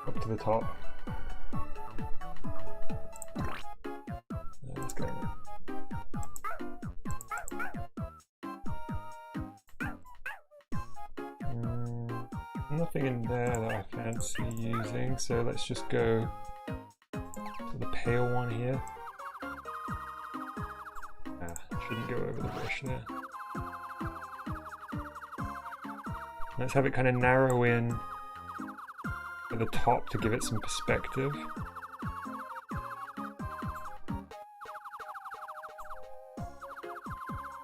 up to the top. Let's go. Nothing in there that I fancy using, so let's just go to the pale one here. Shouldn't go over the bush there. Let's have it kind of narrow in at the top to give it some perspective.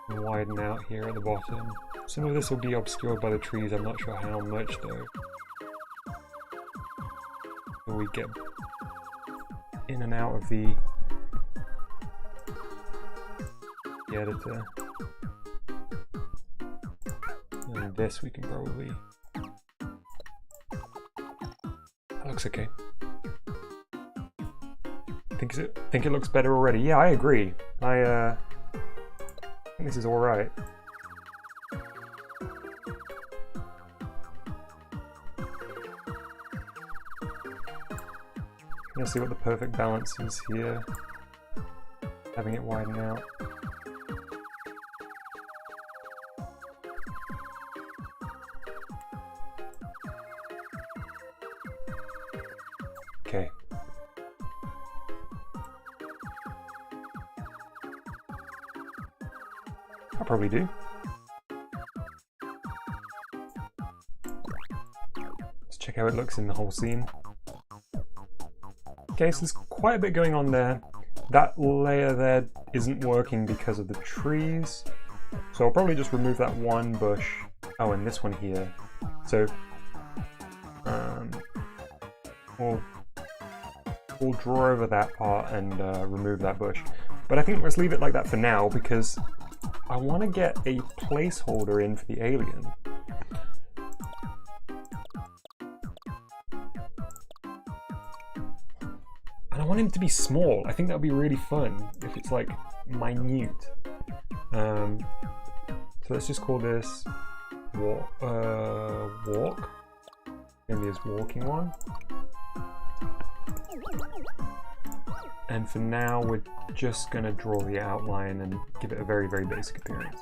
And widen out here at the bottom. Some of this will be obscured by the trees, I'm not sure how much though. But we get in and out of the editor. And this we can probably... That looks okay. Think it looks better already. Yeah, I agree. I think this is all right. Let's see what the perfect balance is here. Having it widen out. Okay. I'll probably do. Let's check how it looks in the whole scene. Okay, so there's quite a bit going on there. That layer there isn't working because of the trees. So I'll probably just remove that one bush. Oh, and this one here. So we'll draw over that part and remove that bush. But I think let's leave it like that for now because I want to get a placeholder in for the alien. And I want him to be small. I think that would be really fun if it's like minute. So let's just call this walk. Maybe his walking one. And for now, we're just going to draw the outline and give it a very, very basic appearance.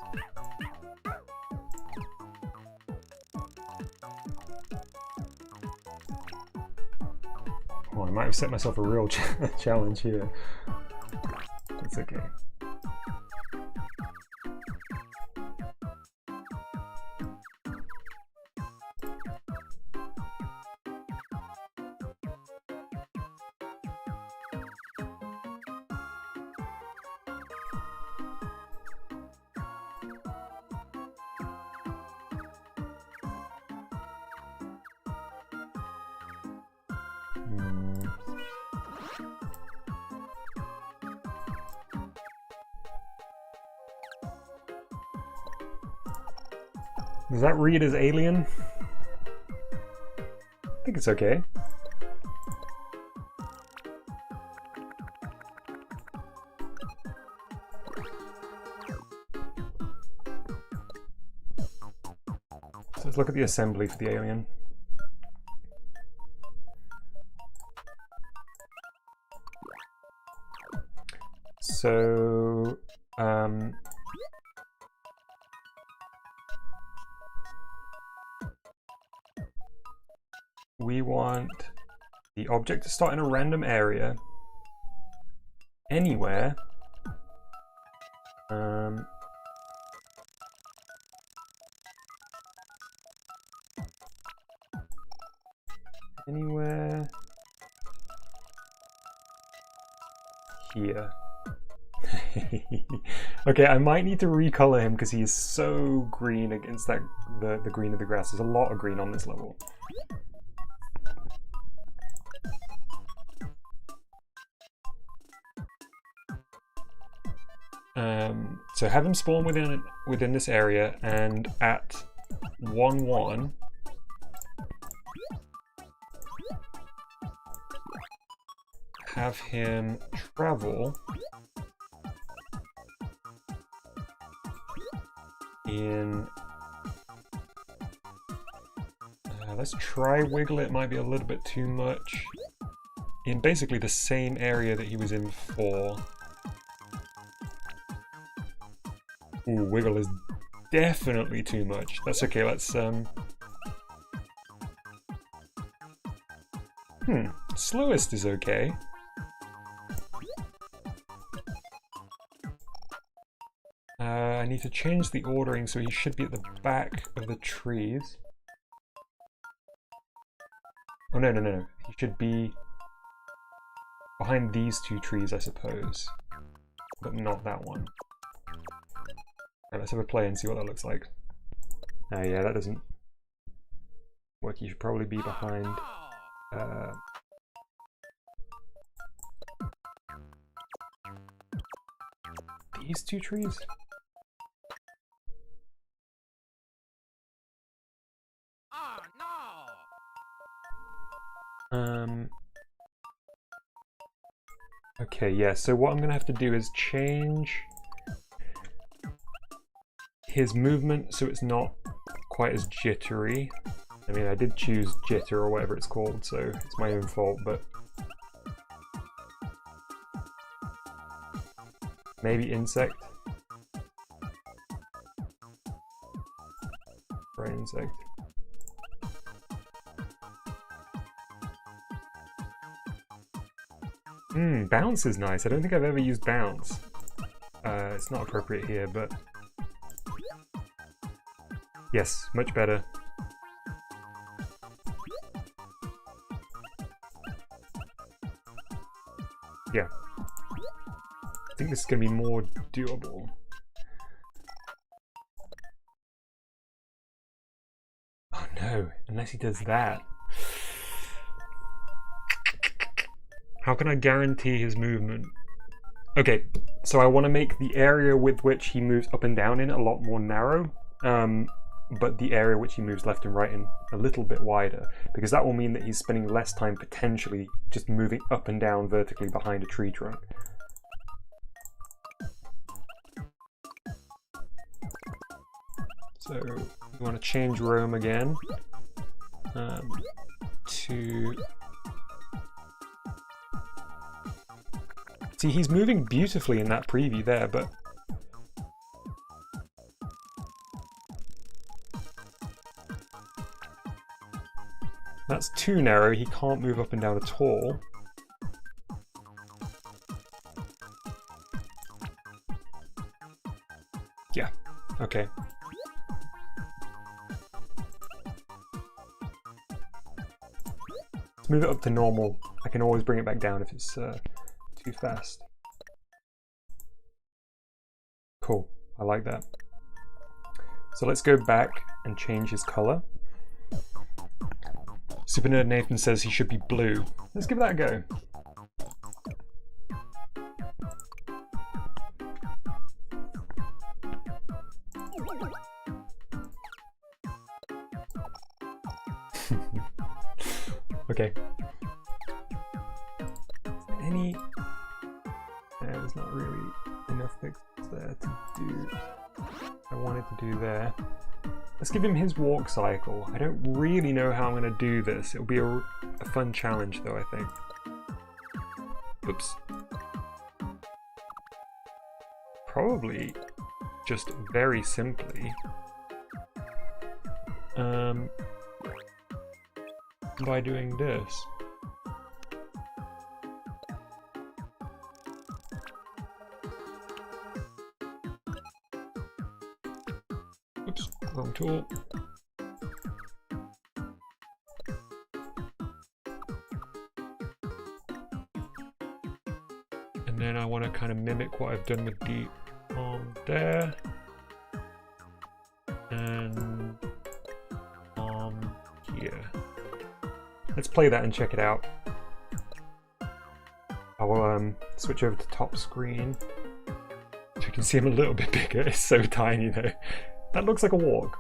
Oh, I might have set myself a real challenge here. That's okay. Does that read as alien? I think it's okay. So let's look at the assembly for the alien. So, we want the object to start in a random area, anywhere. Anywhere here. Okay, I might need to recolor him because he is so green against that the green of the grass. There's a lot of green on this level. So have him spawn within this area, and at 1-1 have him travel in, let's try wiggle it, might be a little bit too much, in basically the same area that he was in before. Ooh, wiggle is definitely too much. That's okay, let's slowest is okay. I need to change the ordering so he should be at the back of the trees. Oh no, no, no, he should be behind these two trees, I suppose, but not that one. Right, let's have a play and see what that looks like. Yeah, that doesn't work. You should probably be behind these two trees? Okay, yeah, so what I'm going to have to do is change his movement so it's not quite as jittery. I mean, I did choose jitter or whatever it's called, so it's my own fault, but maybe insect? Right, insect. Bounce is nice. I don't think I've ever used bounce. It's not appropriate here, but yes, much better. Yeah. I think this is going to be more doable. Oh no, unless he does that. How can I guarantee his movement? Okay, so I want to make the area with which he moves up and down in a lot more narrow, but the area which he moves left and right in a little bit wider, because that will mean that he's spending less time potentially just moving up and down vertically behind a tree trunk. So we want to change roam again to... See, he's moving beautifully in that preview there, but that's too narrow. He can't move up and down at all. Yeah, okay. Let's move it up to normal. I can always bring it back down if it's too fast. Cool, I like that. So let's go back and change his color. Super Nerd Nathan says he should be blue. Let's give that a go. Okay. Any... there's not really enough pixels there to do I wanted to do there. Let's give him his walk cycle. I don't really know how I'm going to do this. It'll be a fun challenge though, I think. Oops. Probably just very simply by doing this. Oops, wrong tool. And then I want to kind of mimic what I've done with the arm there. And arm here. Let's play that and check it out. I will switch over to top screen. So you can see him a little bit bigger. It's so tiny though. That looks like a walk.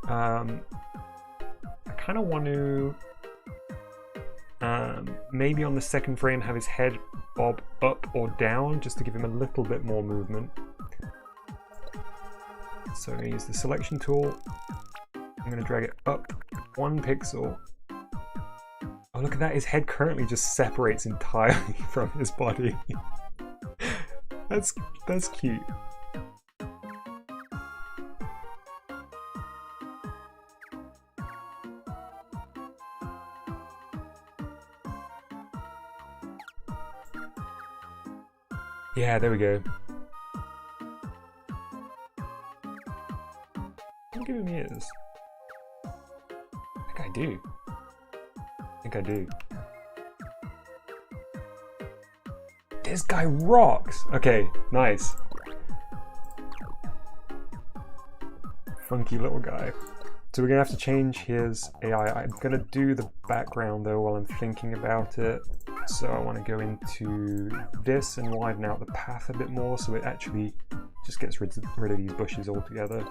I kind of want to maybe on the second frame have his head bob up or down just to give him a little bit more movement. So I'm going to use the selection tool. I'm going to drag it up 1 pixel. Oh, look at that. His head currently just separates entirely from his body. That's cute. Yeah, there we go. I'll give him ears. I think I do. I think I do. This guy rocks! Okay, nice. Funky little guy. So we're gonna have to change his AI. I'm gonna do the background though while I'm thinking about it. So I want to go into this and widen out the path a bit more so it actually just gets rid of these bushes altogether.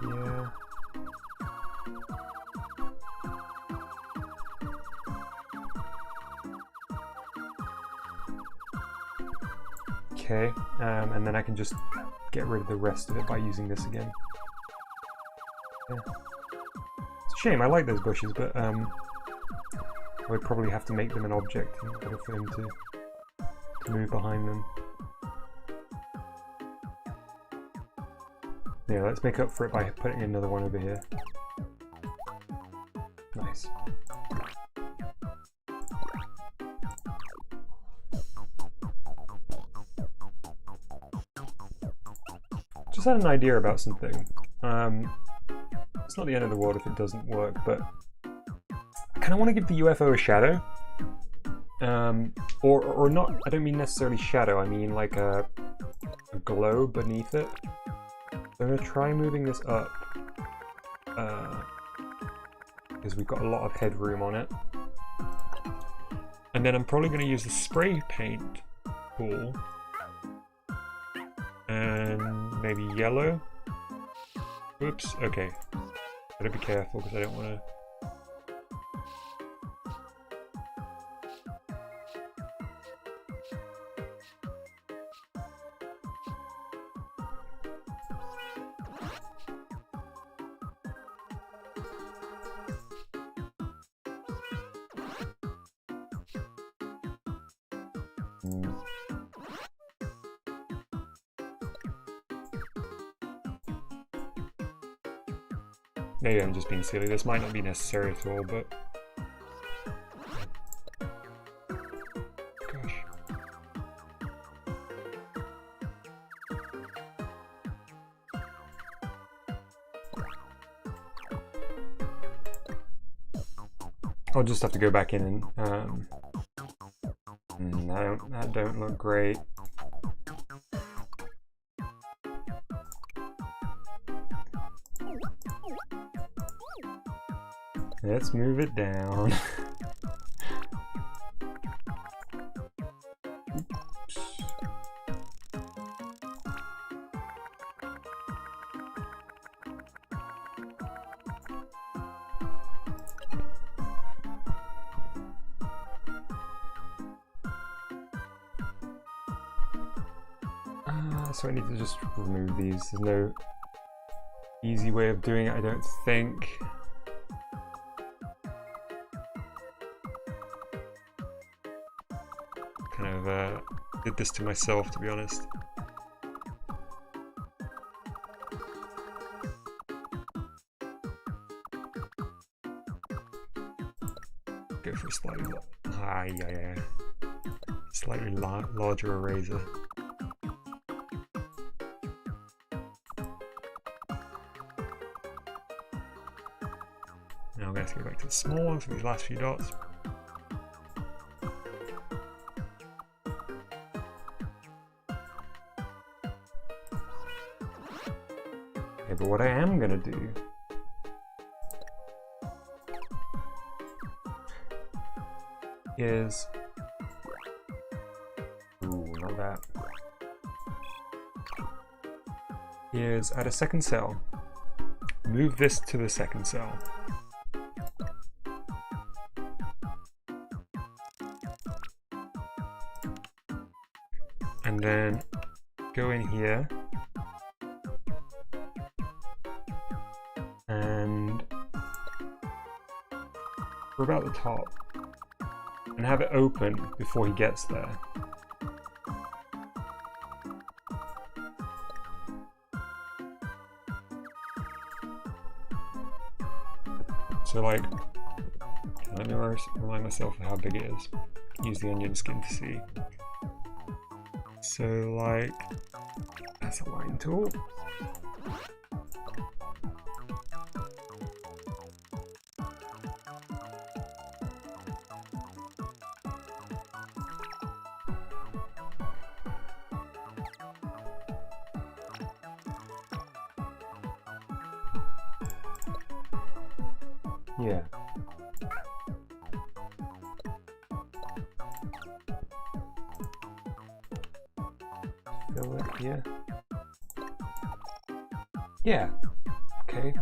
Yeah. okay, and then I can just get rid of the rest of it by using this again. Yeah. It's a shame, I like those bushes, but I would probably have to make them an object in order for him to move behind them. Yeah, let's make up for it by putting another one over here. Nice. Just had an idea about something. It's not the end of the world if it doesn't work, but I kind of want to give the UFO a shadow. Or not, I don't mean necessarily shadow, I mean like a glow beneath it. So I'm going to try moving this up, because we've got a lot of headroom on it. And then I'm probably going to use the spray paint tool, and maybe yellow. Oops, okay. Gotta be careful because I don't want to... Maybe I'm just being silly, this might not be necessary at all, but... Gosh. I'll just have to go back in and... that don't look great. Let's move it down. Oops. So I need to just remove these. There's no easy way of doing it, I don't think. Kind of did this to myself, to be honest. Go for a slightly larger eraser. Now I'm going to go back to the small ones for these last few dots. Okay, but what I am going to do is... Ooh, not that. Is add a second cell. Move this to the second cell. And then go in here and we're about the top and have it open before he gets there. So like, let me remind myself of how big it is. Use the onion skin to see. So like, that's a line tool. Yeah. Fill it here. Yeah. Okay.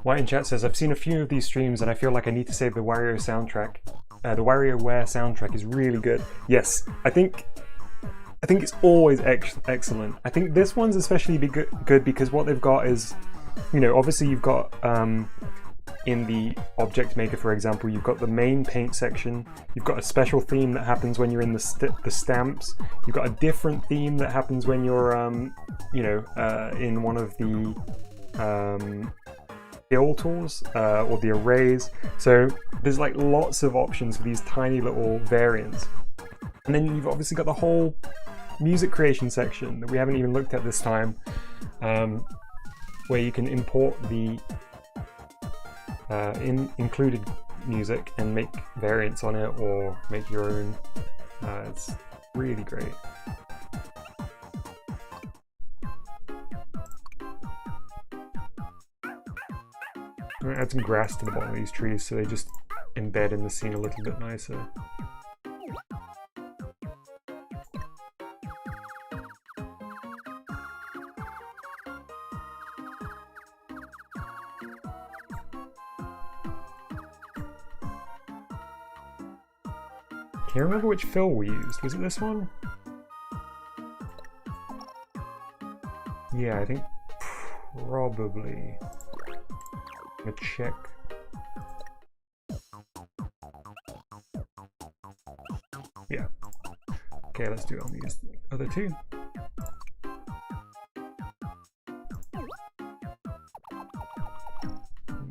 White in chat says, I've seen a few of these streams and I feel like I need to say the WarioWare soundtrack. The WarioWare soundtrack is really good. Yes, I think it's always excellent. I think this one's especially good because what they've got is, you know, obviously you've got in the object maker, for example, you've got the main paint section, you've got a special theme that happens when you're in the stamps, you've got a different theme that happens when you're you know, in one of the fill tools or the arrays. So there's like lots of options for these tiny little variants. And then you've obviously got the whole music creation section that we haven't even looked at this time, where you can import the included music and make variants on it or make your own. It's really great. I'm gonna add some grass to the bottom of these trees so they just embed in the scene a little bit nicer. I can't remember which fill we used. Was it this one? Yeah, I think probably. I'm gonna check. Yeah. Okay, let's do it on these other two.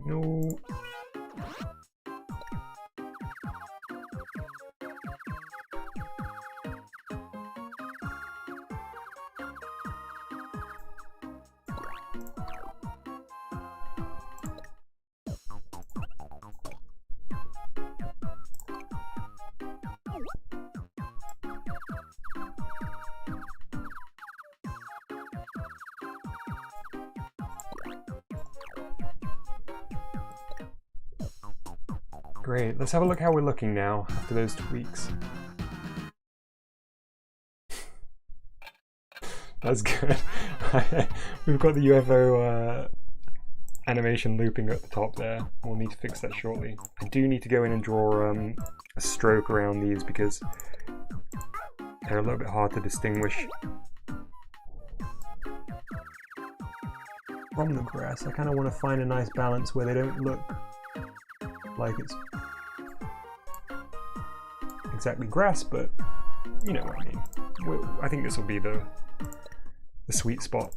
No. Great, let's have a look how we're looking now after those tweaks. That's good. We've got the UFO animation looping at the top there. We'll need to fix that shortly. I do need to go in and draw a stroke around these because they're a little bit hard to distinguish from the grass. I kind of want to find a nice balance where they don't look like it's exactly grass, but you know what I mean. I think this will be the sweet spot.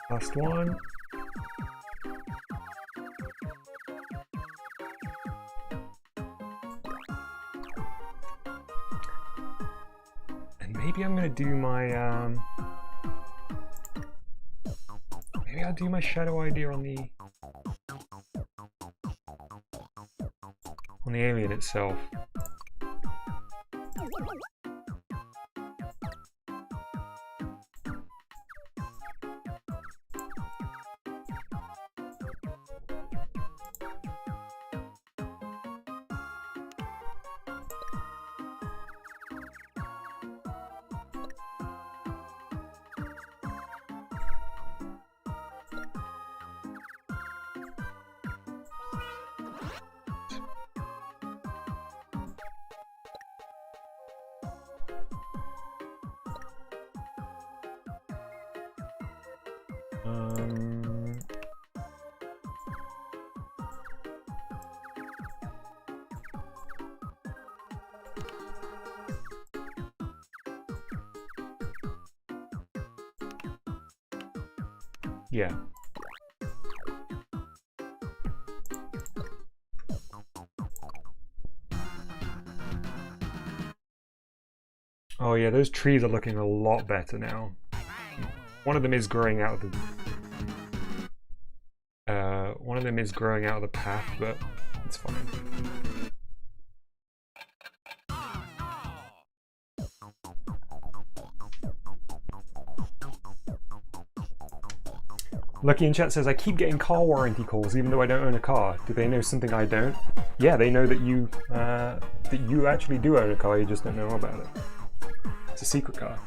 Last one. And maybe I'm gonna do my maybe I'll do my shadow idea on the alien itself. Yeah. Oh yeah, those trees are looking a lot better now. One of them is growing out of the One of them is growing out of the path, but it's fine. Lucky in chat says, I keep getting car warranty calls even though I don't own a car. Do they know something I don't? Yeah, they know that you actually do own a car, you just don't know about it. It's a secret car.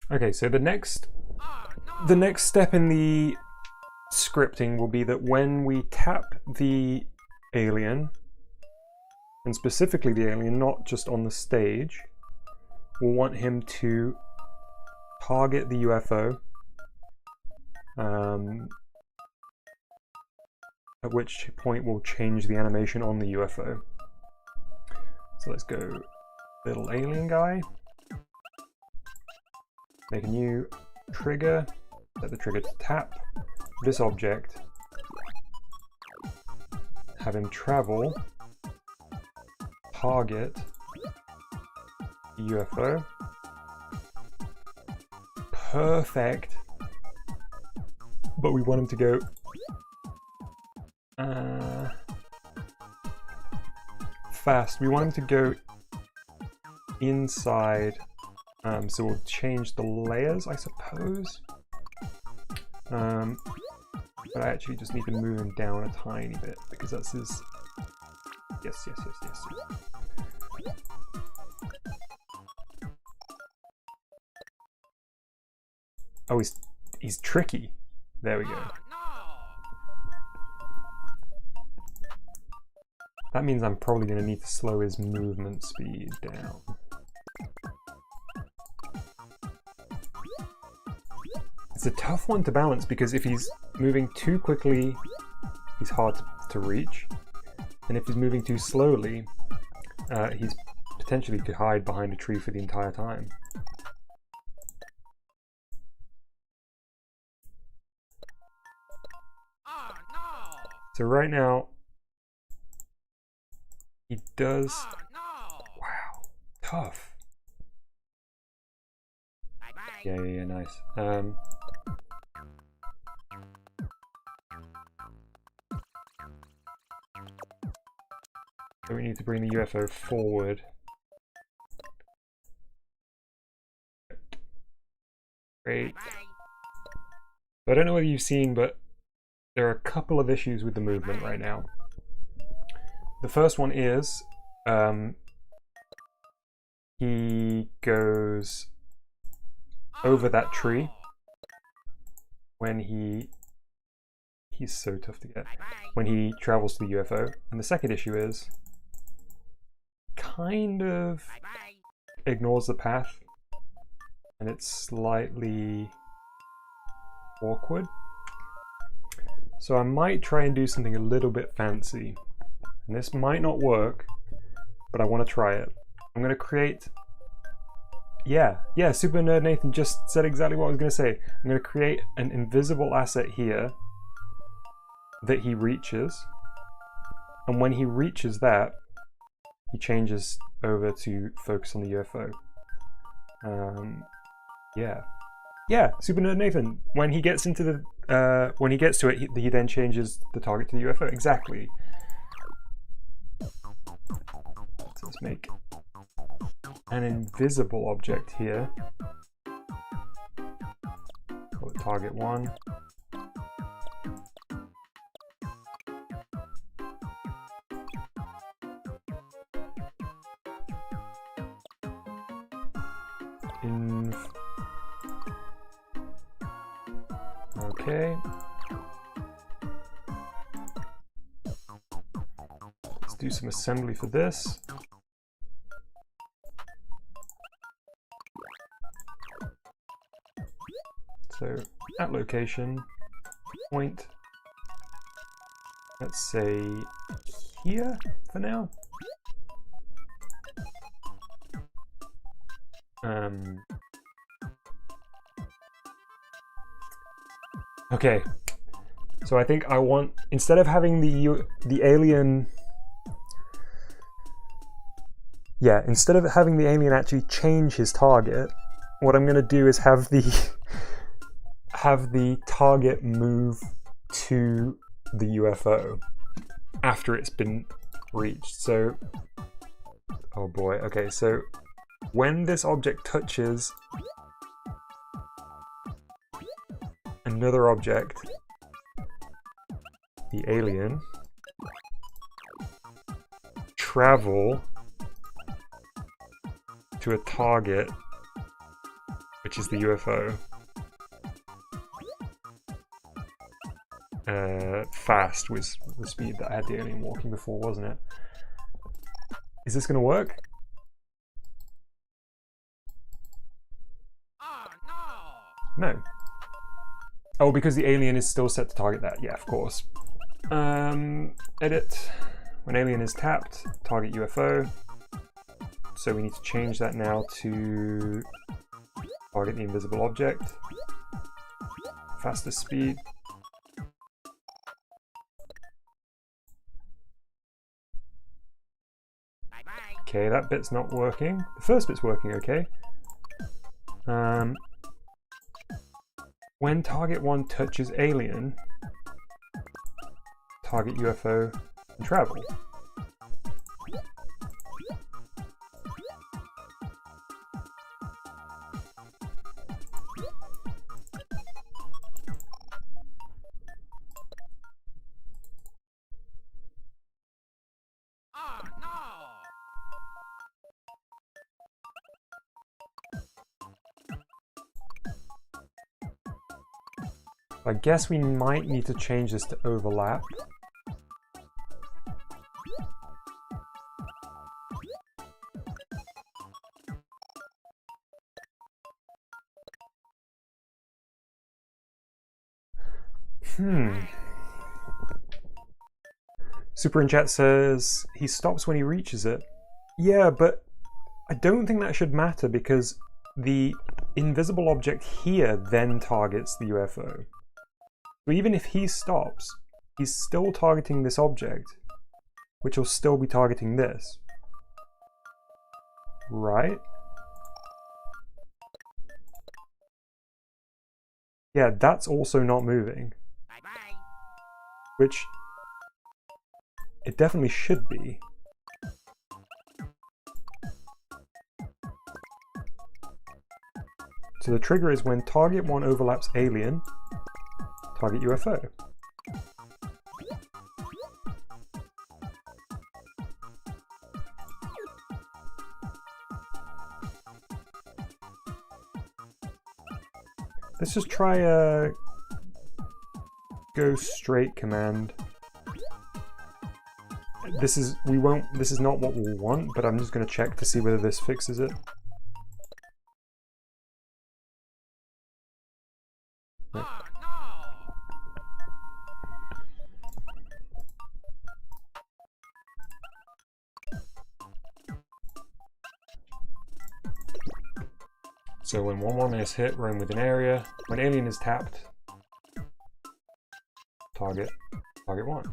Okay, so the next step in the scripting will be that when we tap the alien, and specifically the alien, not just on the stage, we'll want him to target the UFO, at which point we'll change the animation on the UFO. So let's go little alien guy. Make a new trigger, set the trigger to tap this object, have him travel, target the UFO. Perfect. But we want him to go fast. We want him to go inside. So we'll change the layers, I suppose. But I actually just need to move him down a tiny bit because that's his. Yes. Oh, he's tricky. There we go. That means I'm probably going to need to slow his movement speed down. It's a tough one to balance because if he's moving too quickly, he's hard to reach. And if he's moving too slowly, he's potentially could hide behind a tree for the entire time. So right now, he does... Wow, tough. Yeah, nice. So we need to bring the UFO forward. Great. So I don't know whether you've seen, but there are a couple of issues with the movement right now. The first one is he goes over that tree when he's so tough to get when he travels to the UFO. And the second issue is kind of ignores the path and it's slightly awkward. So I might try and do something a little bit fancy. And this might not work, but I want to try it. I'm going to create... Yeah, Super Nerd Nathan just said exactly what I was going to say. I'm going to create an invisible asset here that he reaches. And when he reaches that, he changes over to focus on the UFO. Yeah, Super Nerd Nathan. When he gets into the... when he gets to it, he then changes the target to the UFO. Exactly. So let's make an invisible object here. Call it target 1. Okay. Let's do some assembly for this. at location, point, let's say here for now. Okay, so I think I want, instead of having the alien, yeah, instead of having the alien actually change his target, what I'm gonna do is have the target move to the UFO after it's been reached. So, oh boy, okay, so when this object touches another object, the alien, travel to a target, which is the UFO, fast was the speed that I had the alien walking before, wasn't it? Is this gonna work? No. Oh, because the alien is still set to target that. Yeah, of course. Edit. When alien is tapped, target UFO. So we need to change that now to target the invisible object. Faster speed. Okay, that bit's not working. The first bit's working okay. When target 1 touches alien, target UFO and travel. I guess we might need to change this to overlap. Super in chat says he stops when he reaches it. Yeah, but I don't think that should matter because the invisible object here then targets the UFO. So even if he stops, he's still targeting this object, which will still be targeting this. Right? Yeah, that's also not moving. Bye-bye. Which it definitely should be. So the trigger is when target 1 overlaps alien, target UFO. Let's just try a go straight command. This is not what we'll want, but I'm just going to check to see whether this fixes it. No. So when 1-1 is hit, roam within area. When alien is tapped, target 1.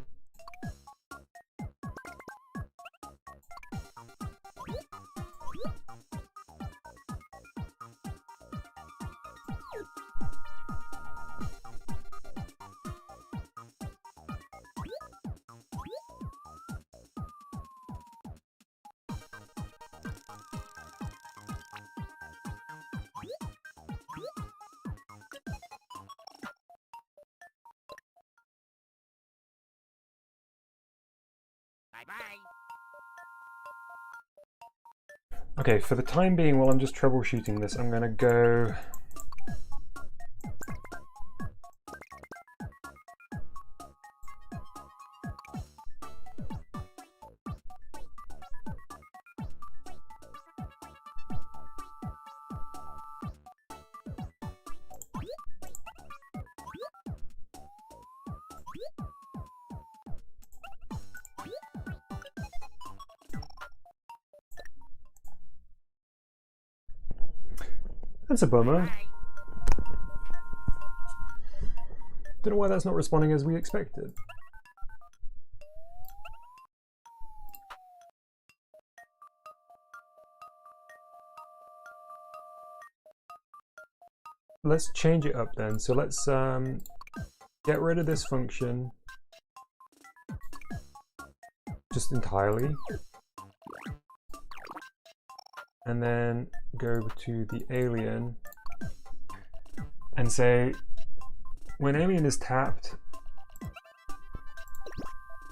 Okay, for the time being, while I'm just troubleshooting this, I'm going to go... That's a bummer. Don't know why that's not responding as we expected. Let's change it up then. So let's get rid of this function just entirely. And then go to the alien and say, when alien is tapped,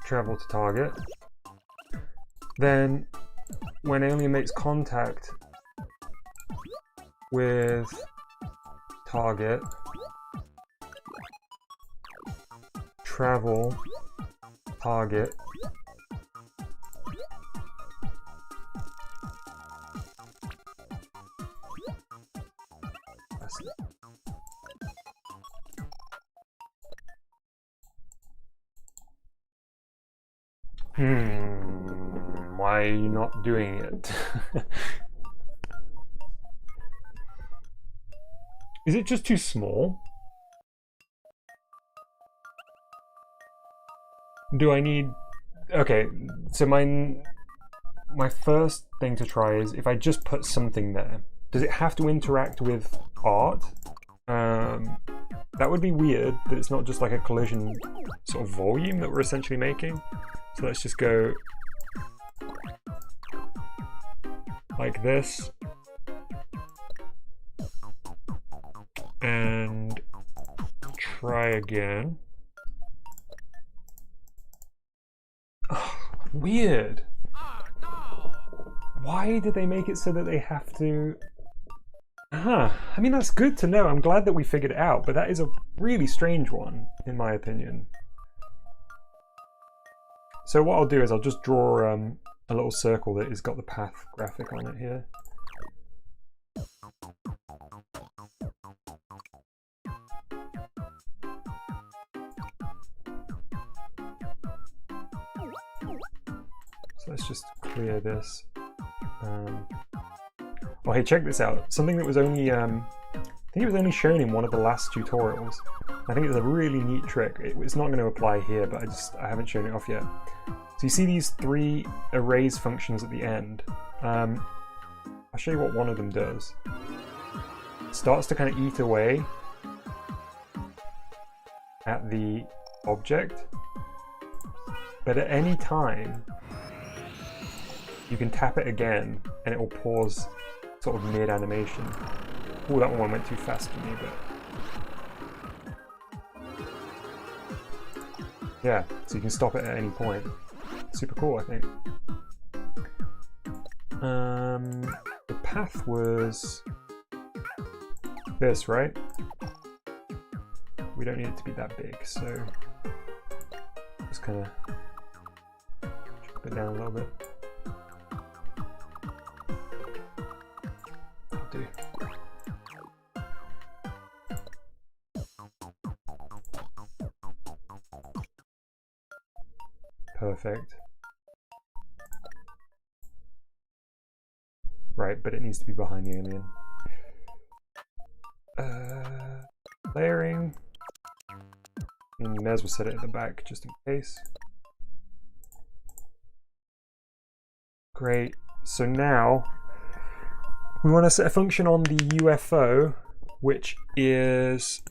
travel to target. Then when alien makes contact with target, travel target. Why are you not doing it? Is it just too small? Do I need... Okay, so my first thing to try is if I just put something there, does it have to interact with art? That would be weird that it's not just like a collision sort of volume that we're essentially making. So let's just go like this and try again. Oh, weird. Why did they make it so that they have to... I mean, that's good to know. I'm glad that we figured it out, but that is a really strange one, in my opinion. So what I'll do is I'll just draw a little circle that has got the path graphic on it here. So let's just clear this. Oh, hey, check this out. Something that was only, I think it was only shown in one of the last tutorials. I think it's a really neat trick. It's not going to apply here, but I haven't shown it off yet. So you see these 3 erase functions at the end. I'll show you what one of them does. It starts to kind of eat away at the object, but at any time you can tap it again and it will pause sort of mid-animation. Oh, that one went too fast for me, but... yeah, so you can stop it at any point. Super cool, I think. The path was this, right? We don't need it to be that big, so just kind of chop it down a little bit. Do. Perfect. Right, but it needs to be behind the alien. Layering. And may as well set it at the back just in case. Great. So now we want to set a function on the UFO, which is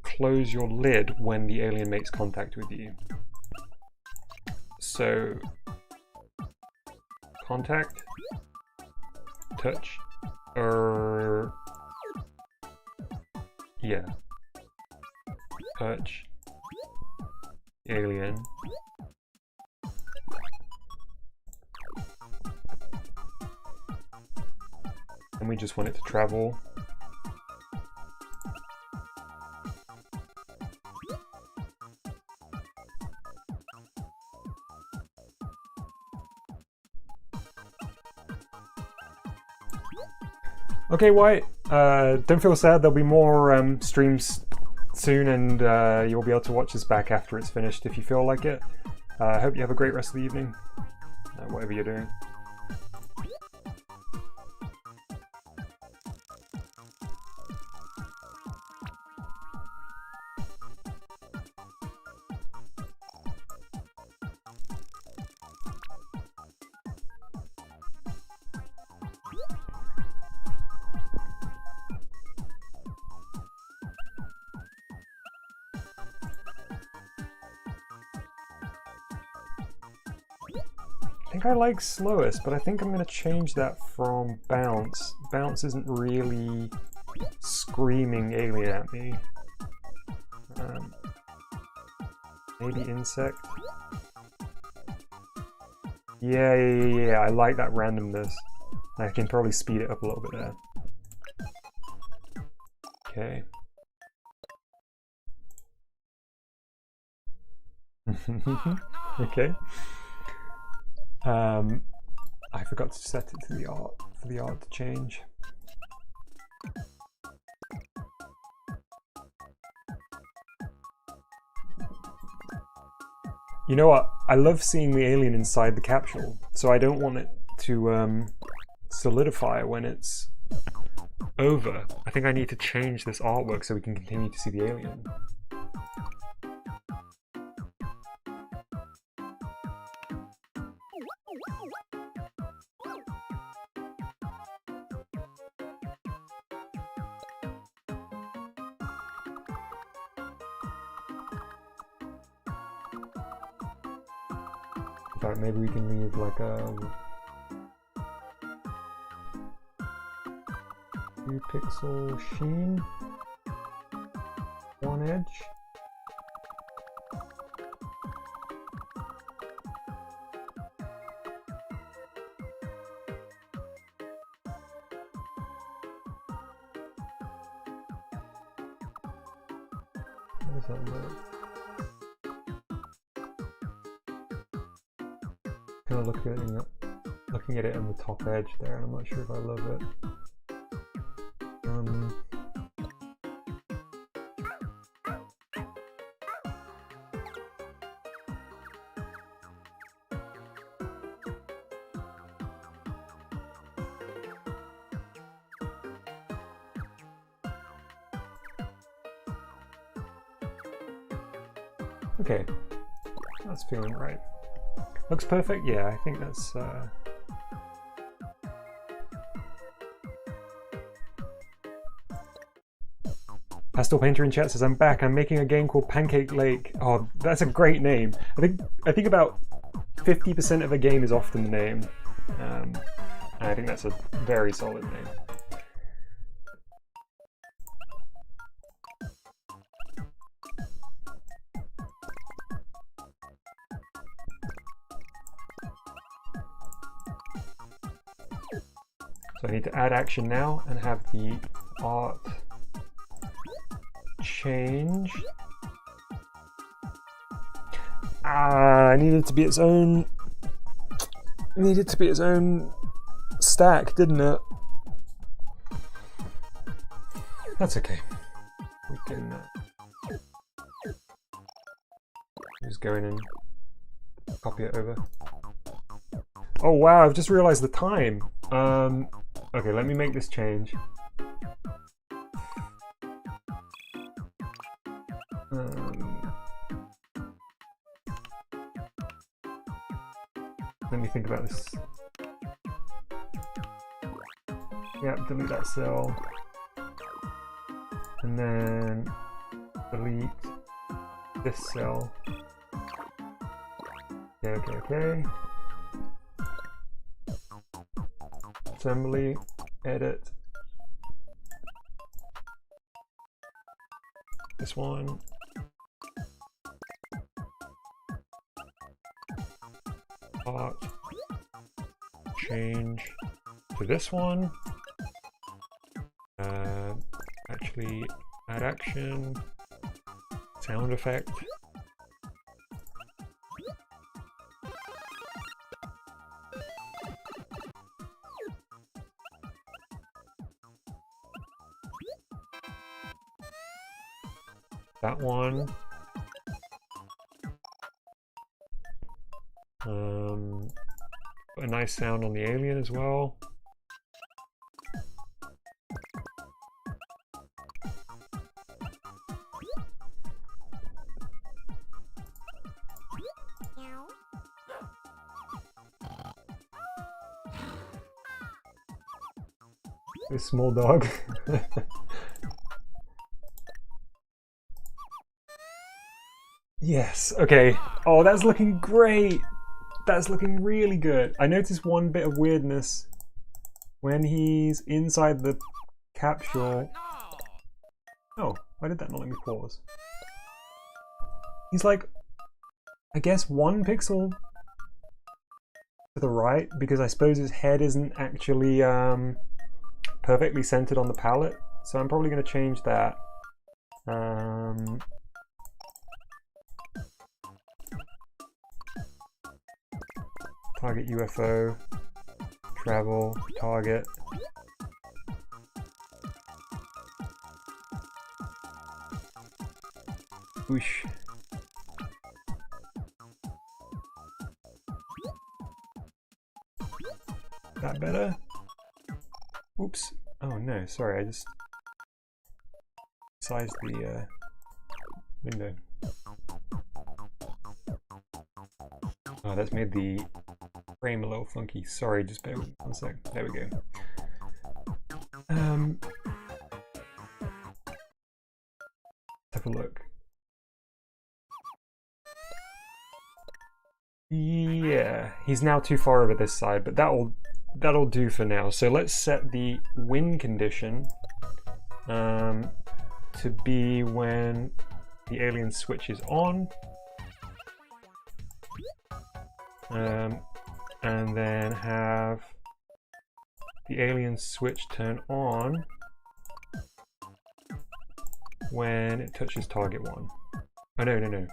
close your lid when the alien makes contact with you. So contact, touch, yeah, touch, alien. And we just want it to travel. Okay, White, don't feel sad, there'll be more streams soon, and you'll be able to watch this back after it's finished if you feel like it. I hope you have a great rest of the evening, whatever you're doing. think I like slowest, but I think I'm going to change that from bounce. Bounce isn't really screaming alien at me. Maybe insect. Yeah, I like that randomness. I can probably speed it up a little bit there. Okay. Okay. I forgot to set it to the art for the art to change. You know what? I love seeing the alien inside the capsule, so I don't want it to solidify when it's over. I think I need to change this artwork so we can continue to see the alien. But maybe we can leave like a 2-pixel sheen, one edge. How does that look? Kind of looking at it on the top edge there, and I'm not sure if I love it. Okay, that's feeling right. Looks perfect? Yeah, I think that's... Pastel Painter in chat says, I'm back, I'm making a game called Pancake Lake. Oh, that's a great name. I think about 50% of a game is often the name. And I think that's a very solid name. So I need to add action now and have the art change. I need it to be its own. Needed to be its own stack, didn't it? That's okay. We can just go in and copy it over. Oh wow! I've just realised the time. Okay, let me make this change. Let me think about this. Yeah, delete that cell. And then delete this cell. Okay. Assembly, edit. This one. Art. Change to this one. Actually, add action. Sound effect. That one. A nice sound on the alien as well. This small dog. Yes, okay. Oh, that's looking great. That's looking really good. I noticed one bit of weirdness when he's inside the capsule. Oh, why did that not let me pause? He's like, I guess 1 pixel to the right, because I suppose his head isn't actually perfectly centered on the palette. So I'm probably going to change that. Target UFO, travel, target. Whoosh. That better? Oops. Oh no, sorry, I just sized the window. Oh, that's made the frame a little funky. Sorry, just bear with me 1 sec. There we go. Have a look. Yeah, he's now too far over this side, but that'll do for now. So let's set the win condition to be when the alien switches on. And then have the alien switch turn on when it touches target 1. Oh no.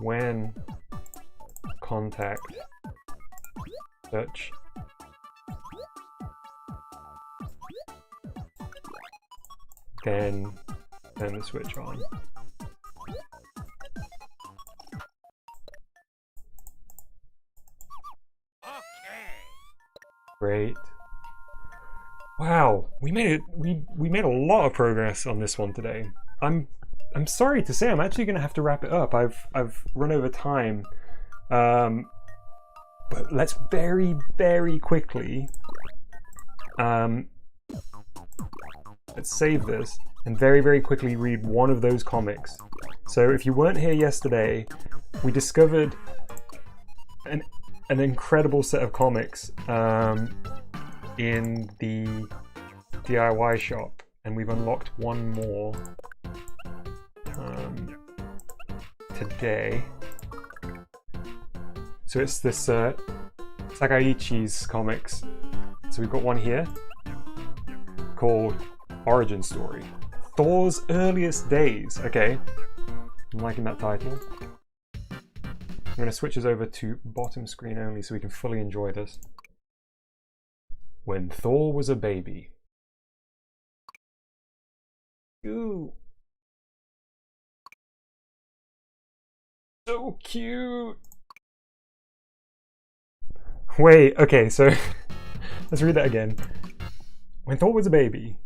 When contact touch then turn the switch on. Great. Wow, we made it. We made a lot of progress on this one today. I'm sorry to say I'm actually going to have to wrap it up. I've run over time. But let's very quickly let's save this and very quickly read one of those comics. So if you weren't here yesterday, we discovered an incredible set of comics in the D.I.Y shop, and we've unlocked one more today. So it's this Sakaichi's comics. So we've got one here called Origin Story. Thor's Earliest Days. Okay, I'm liking that title. I'm going to switch us over to bottom screen only so we can fully enjoy this. When Thor was a baby. Ooh. So cute. Wait, okay, so let's read that again. When Thor was a baby,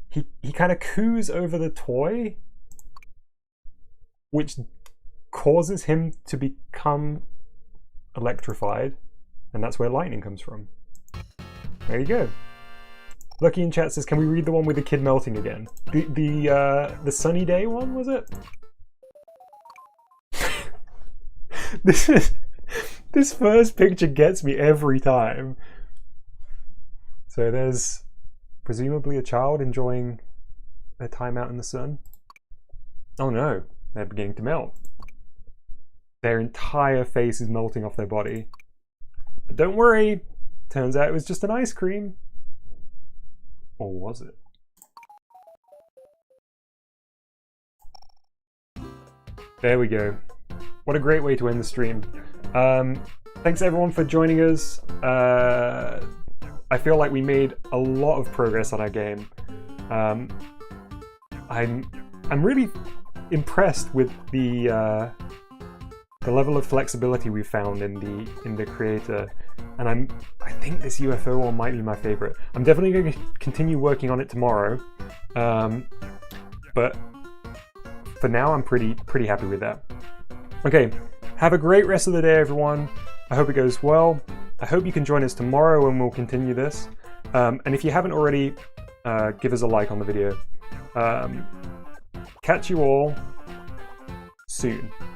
he kind of coos over the toy, which causes him to become electrified, and that's where lightning comes from. There you go. Lucky in chat says, can we read the one with the kid melting again? The sunny day one, was it? This first picture gets me every time. So there's presumably a child enjoying their time out in the sun. Oh no, they're beginning to melt. Their entire face is melting off their body. But don't worry, turns out it was just an ice cream. Or was it? There we go. What a great way to end the stream. Thanks everyone for joining us. I feel like we made a lot of progress on our game. I'm really impressed with the level of flexibility we found in the creator, and I think this UFO one might be my favorite. I'm definitely going to continue working on it tomorrow, but for now I'm pretty happy with that. Okay, have a great rest of the day, everyone. I hope it goes well. I hope you can join us tomorrow and we'll continue this. And if you haven't already, give us a like on the video. Catch you all soon.